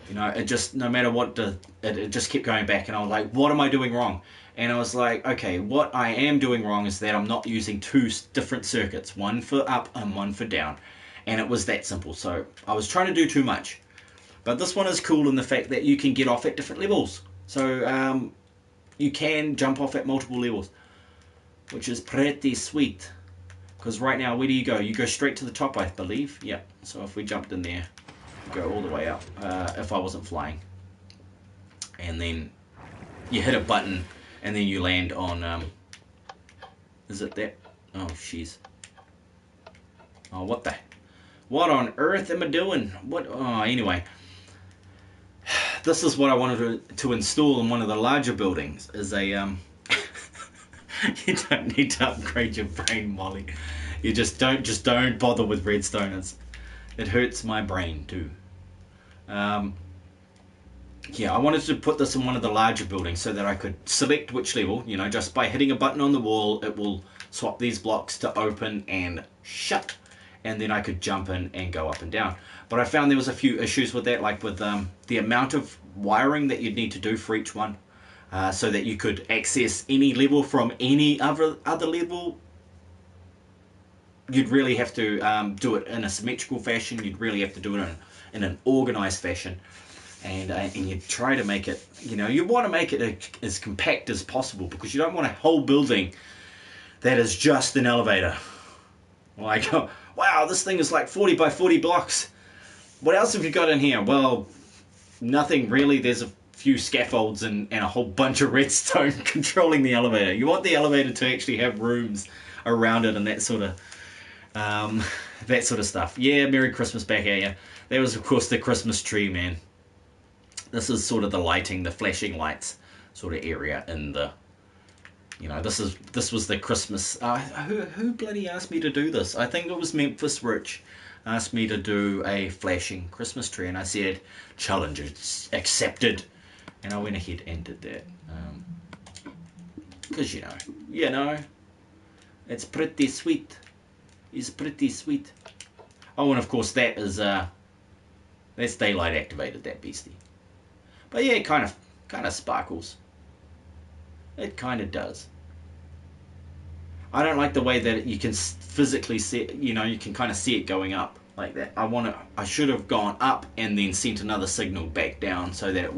You know, it just, no matter what, it just kept going back, and I was like, what am I doing wrong? And I was like, okay, what I am doing wrong is that I'm not using 2 different circuits, one for up and one for down. And it was that simple. So I was trying to do too much. But this one is cool in the fact that you can get off at different levels. So you can jump off at multiple levels, which is pretty sweet. Because right now, where do you go? You go straight to the top, I believe. Yeah. So if we jumped in there, go all the way up, if I wasn't flying. And then you hit a button, and then you land on, is it that? Oh, jeez. Oh, what on earth am I doing? Oh, anyway. This is what I wanted to install in one of the larger buildings, is a, you don't need to upgrade your brain, Molly. You just don't bother with redstone. It hurts my brain too. Yeah, I wanted to put this in one of the larger buildings so that I could select which level. You know, just by hitting a button on the wall, it will swap these blocks to open and shut, and then I could jump in and go up and down. But I found there was a few issues with that, like with the amount of wiring that you'd need to do for each one, so that you could access any level from any other level. You'd really have to do it in a symmetrical fashion. You'd really have to do it in an organized fashion. And you try to make it, you know, you want to make it as compact as possible, because you don't want a whole building that is just an elevator. Like, oh, wow, this thing is like 40 by 40 blocks. What else have you got in here? Well, nothing really. There's a few scaffolds and a whole bunch of redstone controlling the elevator. You want the elevator to actually have rooms around it and that sort of stuff. Yeah, Merry Christmas back at you. That was, of course, the Christmas tree, man. This is sort of the lighting, the flashing lights sort of area in the, you know, this was the Christmas. Who bloody asked me to do this? I think it was Memphis Rich asked me to do a flashing Christmas tree, and I said, challenge accepted, and I went ahead and did that. Because you know, it's pretty sweet. It's pretty sweet. Oh, and of course that is that's daylight activated, that beastie. But yeah, it kind of sparkles. It kind of does. I don't like the way that you can physically see it, you know, you can kind of see it going up like that. I should have gone up and then sent another signal back down so that it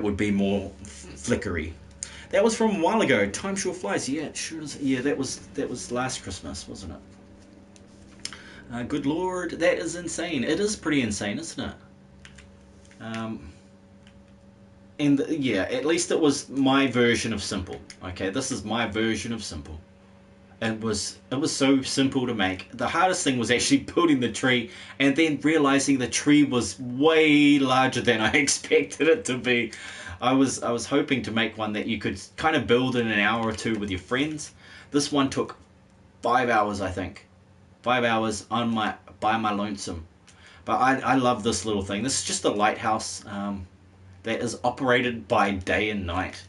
would be more flickery. That was from a while ago. Time sure flies. Yeah, it sure is. Yeah, that was last Christmas, wasn't it? Good lord, that is insane. It is pretty insane, isn't it? And yeah, at least it was my version of simple. Okay, this is my version of simple. It was so simple to make. The hardest thing was actually building the tree and then realizing the tree was way larger than I expected it to be. I was hoping to make one that you could kind of build in an hour or two with your friends. This one took 5 hours, I think. 5 hours by my lonesome. But I love this little thing. This is just a lighthouse that is operated by day and night.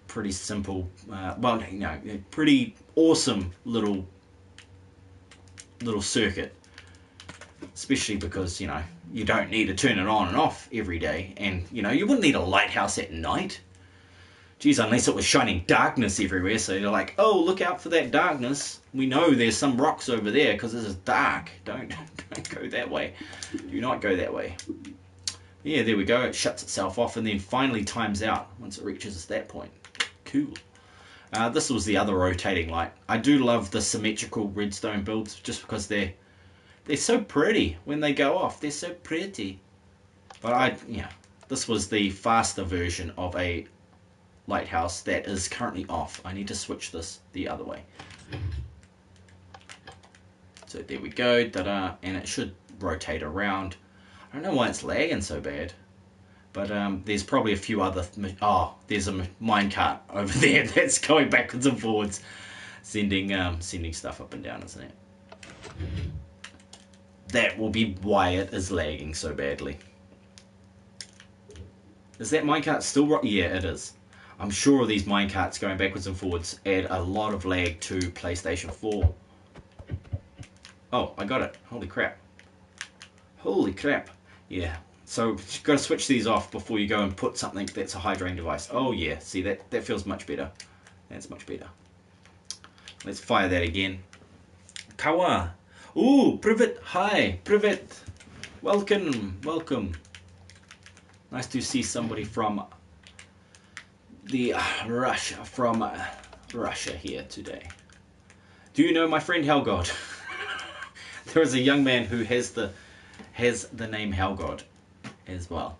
Pretty simple, well, you know, pretty awesome little circuit. Especially because, you know, you don't need to turn it on and off every day. And, you know, you wouldn't need a lighthouse at night. Geez, unless it was shining darkness everywhere. So you're like, oh, look out for that darkness. We know there's some rocks over there because this is dark. Don't go that way. Do not go that way. Yeah, there we go. It shuts itself off and then finally times out once it reaches that point. Cool. This was the other rotating light. I do love the symmetrical redstone builds just because they're so pretty when they go off. They're so pretty. But this was the faster version of a lighthouse that is currently off. I need to switch this the other way. So there we go. Ta-da. And it should rotate around. I don't know why it's lagging so bad. But there's probably a few other... there's a minecart over there that's going backwards and forwards. Sending stuff up and down, isn't it? That will be why it is lagging so badly. Is that minecart still... Yeah, it is. I'm sure these minecarts going backwards and forwards add a lot of lag to PlayStation 4. Oh, I got it. Holy crap. Holy crap. Yeah. So you've got to switch these off before you go and put something that's a high drain device. Oh yeah, see that feels much better. That's much better. Let's fire that again. Kawa. Ooh, Privet. Hi, Privet. Welcome. Nice to see somebody from Russia here today. Do you know my friend Hellgod? There is a young man who has the name Hellgod as well,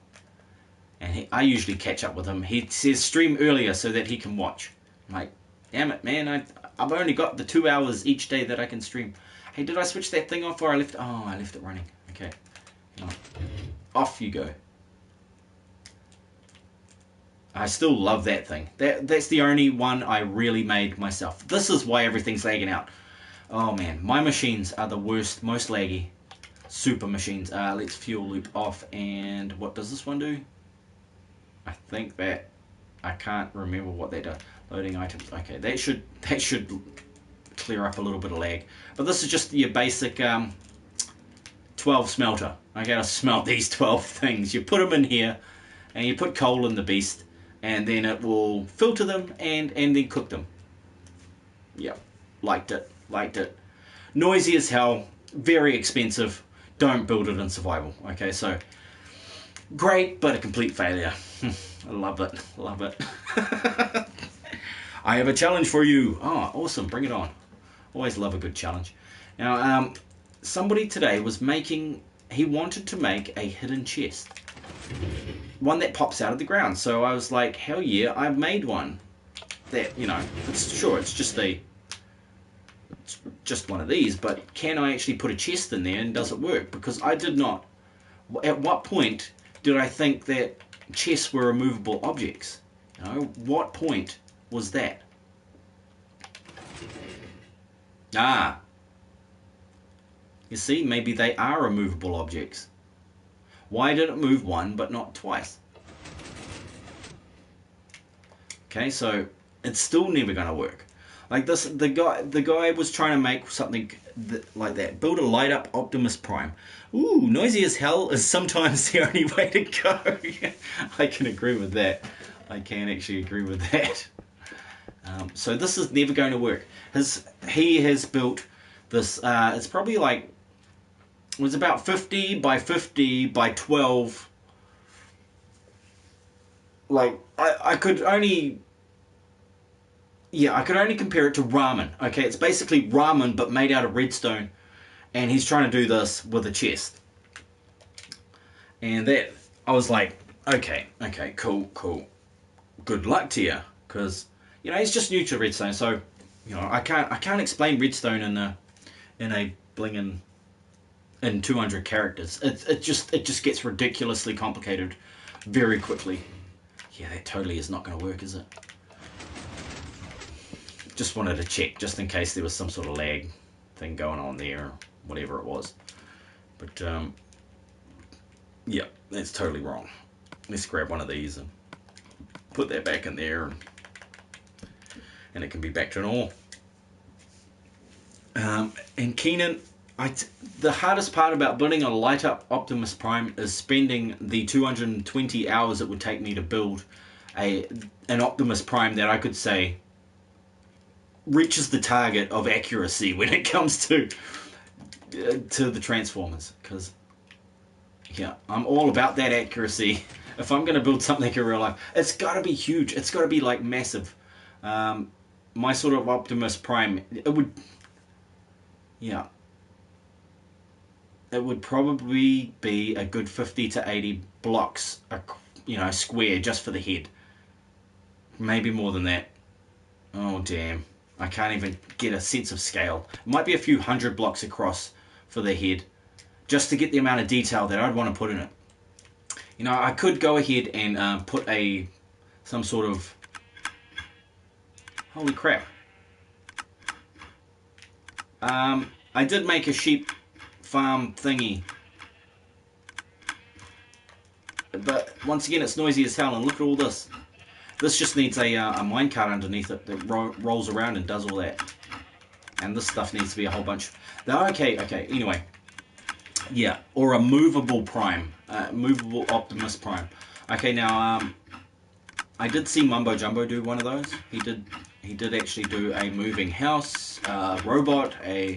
and I usually catch up with him. He says stream earlier so that he can watch. I'm like, damn it, man! I've only got the 2 hours each day that I can stream. Hey, did I switch that thing off or I left? Oh, I left it running. Okay, off you go. I still love that thing. That's the only one I really made myself. This is why everything's lagging out. Oh man, my machines are the worst, most laggy. Super machines. Let's fuel loop off, and what does this one do? I think that I can't remember what that does. Loading items. Okay, that should clear up a little bit of lag. But this is just your basic 12 smelter. I gotta smelt these 12 things. You put them in here, and you put coal in the beast, and then it will filter them and then cook them. Yep, liked it. Noisy as hell, very expensive. Don't build it in survival. Okay, so great, but a complete failure. I love it. I have a challenge for you. Oh, awesome. Bring it on. Always love a good challenge. Now, somebody today was he wanted to make a hidden chest. One that pops out of the ground. So I was like, hell yeah, I've made one. That, it's just one of these, but can I actually put a chest in there and does it work? Because I did not. At what point did I think that chests were removable objects? What point was that? You see, maybe they are removable objects. Why did it move one but not twice? Okay, so it's still never going to work. Like this, the guy was trying to make something like that. Build a light up Optimus Prime. Ooh, noisy as hell is sometimes the only way to go. I can agree with that. I can actually agree with that. So this is never going to work. He has built this. It's probably like, it was about 50 by 50 by 12. Like I could only compare it to ramen. Okay, it's basically ramen but made out of redstone, and he's trying to do this with a chest. And that, I was like, okay, cool. Good luck to you, because he's just new to redstone, so I can't explain redstone in a blingin' in 200 characters. It just gets ridiculously complicated very quickly. Yeah, that totally is not going to work, is it? Just wanted to check, just in case there was some sort of lag thing going on there, or whatever it was. But, yeah, that's totally wrong. Let's grab one of these and put that back in there, and it can be back to normal. And Keenan, the hardest part about building a light up Optimus Prime is spending the 220 hours it would take me to build an Optimus Prime that I could say reaches the target of accuracy when it comes to the Transformers, because I'm all about that accuracy. If I'm going to build something in real life, it's got to be huge. It's got to be like massive. My sort of Optimus Prime, it would probably be a good 50 to 80 blocks, square, just for the head. Maybe more than that. Oh damn, I can't even get a sense of scale. It might be a few hundred blocks across for the head, just to get the amount of detail that I'd want to put in it. I could go ahead and put some sort of, holy crap. I did make a sheep farm thingy, but once again it's noisy as hell, and look at all this. This just needs a minecart underneath it that rolls around and does all that. And this stuff needs to be a whole bunch. Okay, anyway. Yeah, or a movable Prime. Movable Optimus Prime. Okay, now, I did see Mumbo Jumbo do one of those. He did actually do a moving house, robot, a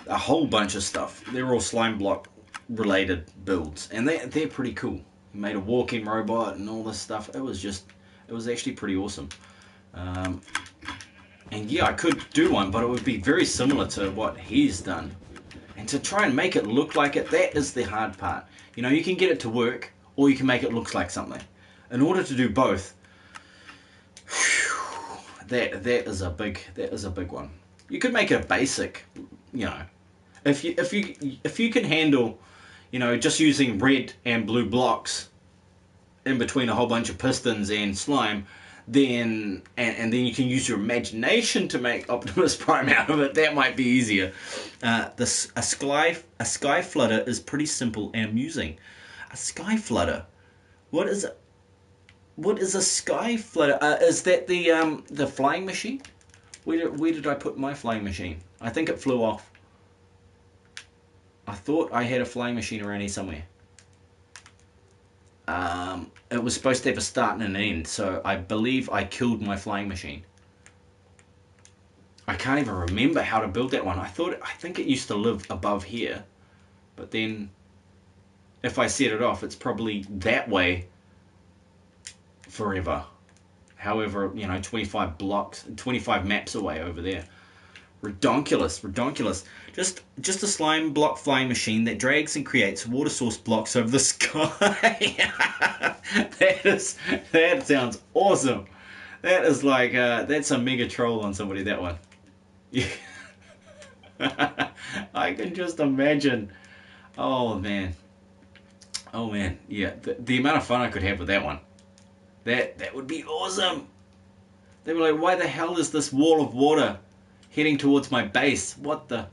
whole bunch of stuff. They're all slime block related builds, and they're pretty cool. He made a walking robot and all this stuff. It was actually pretty awesome. And yeah, I could do one, but it would be very similar to what he's done. And to try and make it look like it, that is the hard part. You can get it to work, or you can make it look like something. In order to do both, that is a big one. You could make it a basic, if you can handle, just using red and blue blocks in between a whole bunch of pistons and slime, then and then you can use your imagination to make Optimus Prime out of it. That might be easier. A sky flutter is pretty simple and amusing. A sky flutter, what is it? What is a sky flutter? Is that the flying machine? Where did I put my flying machine? I think it flew off. I thought I had a flying machine around here somewhere. It was supposed to have a start and an end, so I believe I killed my flying machine. I can't even remember how to build that one. I think it used to live above here, but then if I set it off, it's probably that way forever. However, 25 blocks, 25 maps away over there. Redonkulous. Just a slime block flying machine that drags and creates water source blocks over the sky. That sounds awesome. That is like, that's a mega troll on somebody, that one. Yeah. I can just imagine. Oh man, yeah, the amount of fun I could have with that one. That would be awesome. They were like, why the hell is this wall of water heading towards my base? What the?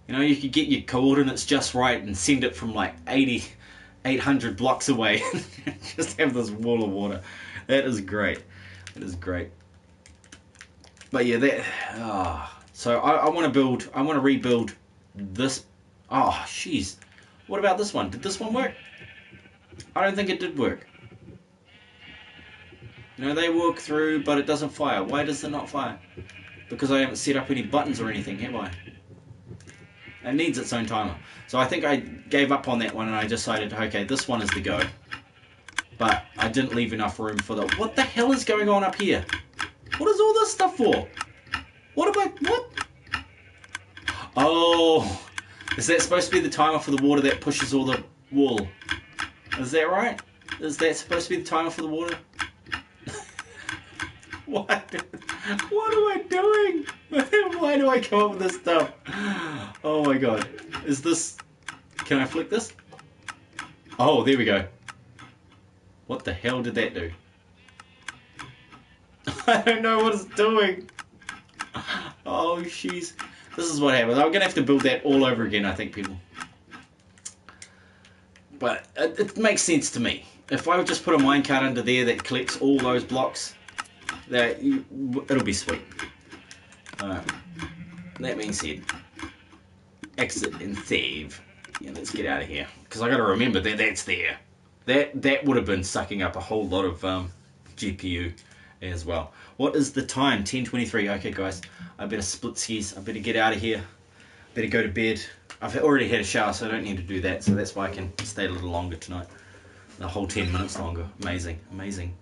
You could get your coordinates just right and send it from like 800 blocks away. Just have this wall of water. That is great. But yeah, that. So I want to build. I want to rebuild this. Oh, jeez. What about this one? Did this one work? I don't think it did work. You know, they walk through, but it doesn't fire. Why does it not fire? Because I haven't set up any buttons or anything, have I? It needs its own timer. So I think I gave up on that one and I decided, okay, this one is the go. But I didn't leave enough room for the... What the hell is going on up here? What is all this stuff for? What? Oh, is that supposed to be the timer for the water that pushes all the wool? Is that right? Is that supposed to be the timer for the water? What am I doing? Why do I come up with this stuff? Oh my god. Is this... Can I flick this? Oh, there we go. What the hell did that do? I don't know what it's doing. Oh, jeez. This is what happens. I'm going to have to build that all over again, I think, people. But it makes sense to me. If I would just put a minecart under there that collects all those blocks, it'll be sweet. That being said, exit and save. Yeah, let's get out of here. Because I got to remember that that's there. That would have been sucking up a whole lot of GPU as well. What is the time? 10:23. Okay, guys, I better split skis. I better get out of here. Better go to bed. I've already had a shower, so I don't need to do that. So that's why I can stay a little longer tonight. The whole 10 minutes longer. Amazing, amazing.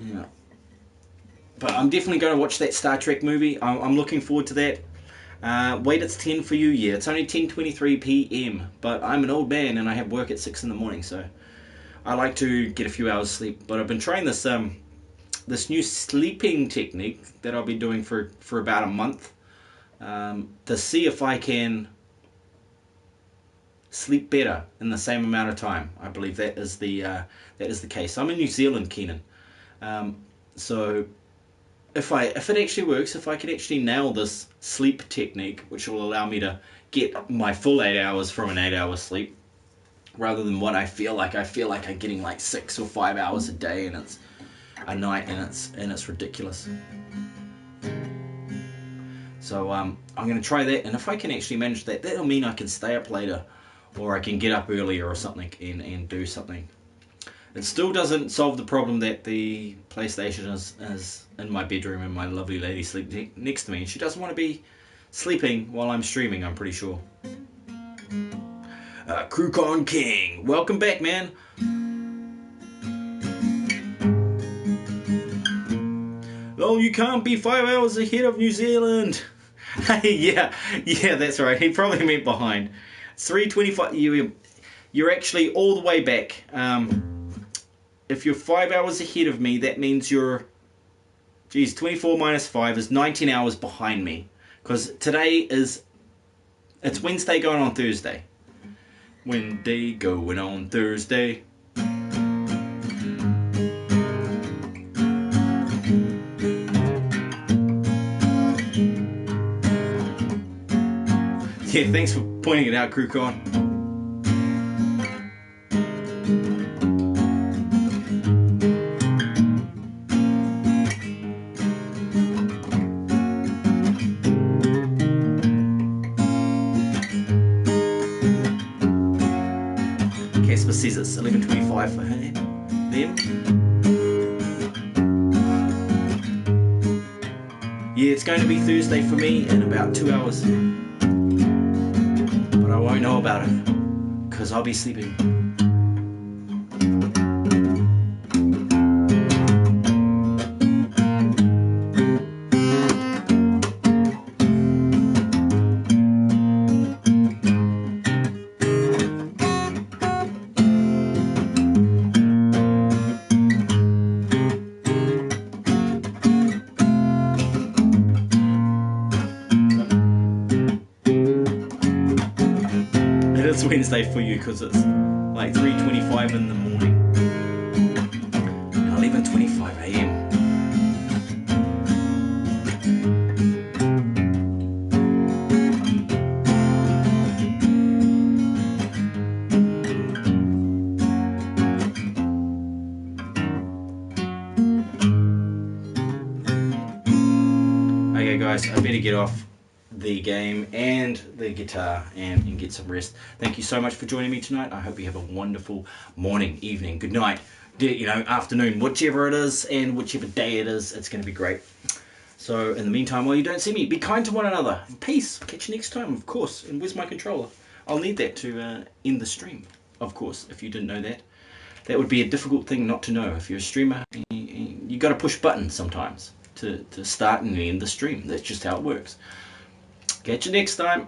Yeah. But I'm definitely going to watch that Star Trek movie. I'm looking forward to that. Wait, it's 10 for you. Yeah, it's only 10:23 p.m. But I'm an old man and I have work at 6 in the morning, so I like to get a few hours sleep. But I've been trying this this new sleeping technique that I'll be doing for about a month to see if I can sleep better in the same amount of time. I believe that is the case. I'm in New Zealand, Keenan. So if it actually works, if I can actually nail this sleep technique, which will allow me to get my full 8 hours from an 8-hour sleep, rather than what I feel like I'm getting like 6 or 5 hours a day, and it's a night, and it's ridiculous. So I'm going to try that, and if I can actually manage that, that'll mean I can stay up later, or I can get up earlier or something and do something. It still doesn't solve the problem that the PlayStation is in my bedroom and my lovely lady sleeps next to me, and she doesn't want to be sleeping while I'm streaming, I'm pretty sure. Crewcon King, welcome back, man. Oh, you can't be 5 hours ahead of New Zealand. yeah, that's right. He probably meant behind. 3:25. You're actually all the way back. If you're 5 hours ahead of me, that means you're... Geez, 24 minus 5 is 19 hours behind me. Because today is... It's Wednesday going on Thursday. Wednesday going on Thursday. Yeah, thanks for pointing it out, Crewcon. Casper says it's 11:25 for him. Yeah, it's going to be Thursday for me in about 2 hours. But I won't know about it, because I'll be sleeping. It's Wednesday for you because it's like 3:25 in the morning. 11:25 a.m. to get off the game and the guitar and get some rest. Thank you so much for joining me tonight. I hope you have a wonderful morning, evening, good night, afternoon, whichever it is, and whichever day it is. It's going to be great. So in the meantime, while you don't see me, be kind to one another. Peace. Catch you next time, of course. And where's my controller? I'll need that to end the stream, of course, if you didn't know that. That would be a difficult thing not to know. If you're a streamer, you got to push buttons sometimes to start and end the stream. That's just how it works. Catch you next time.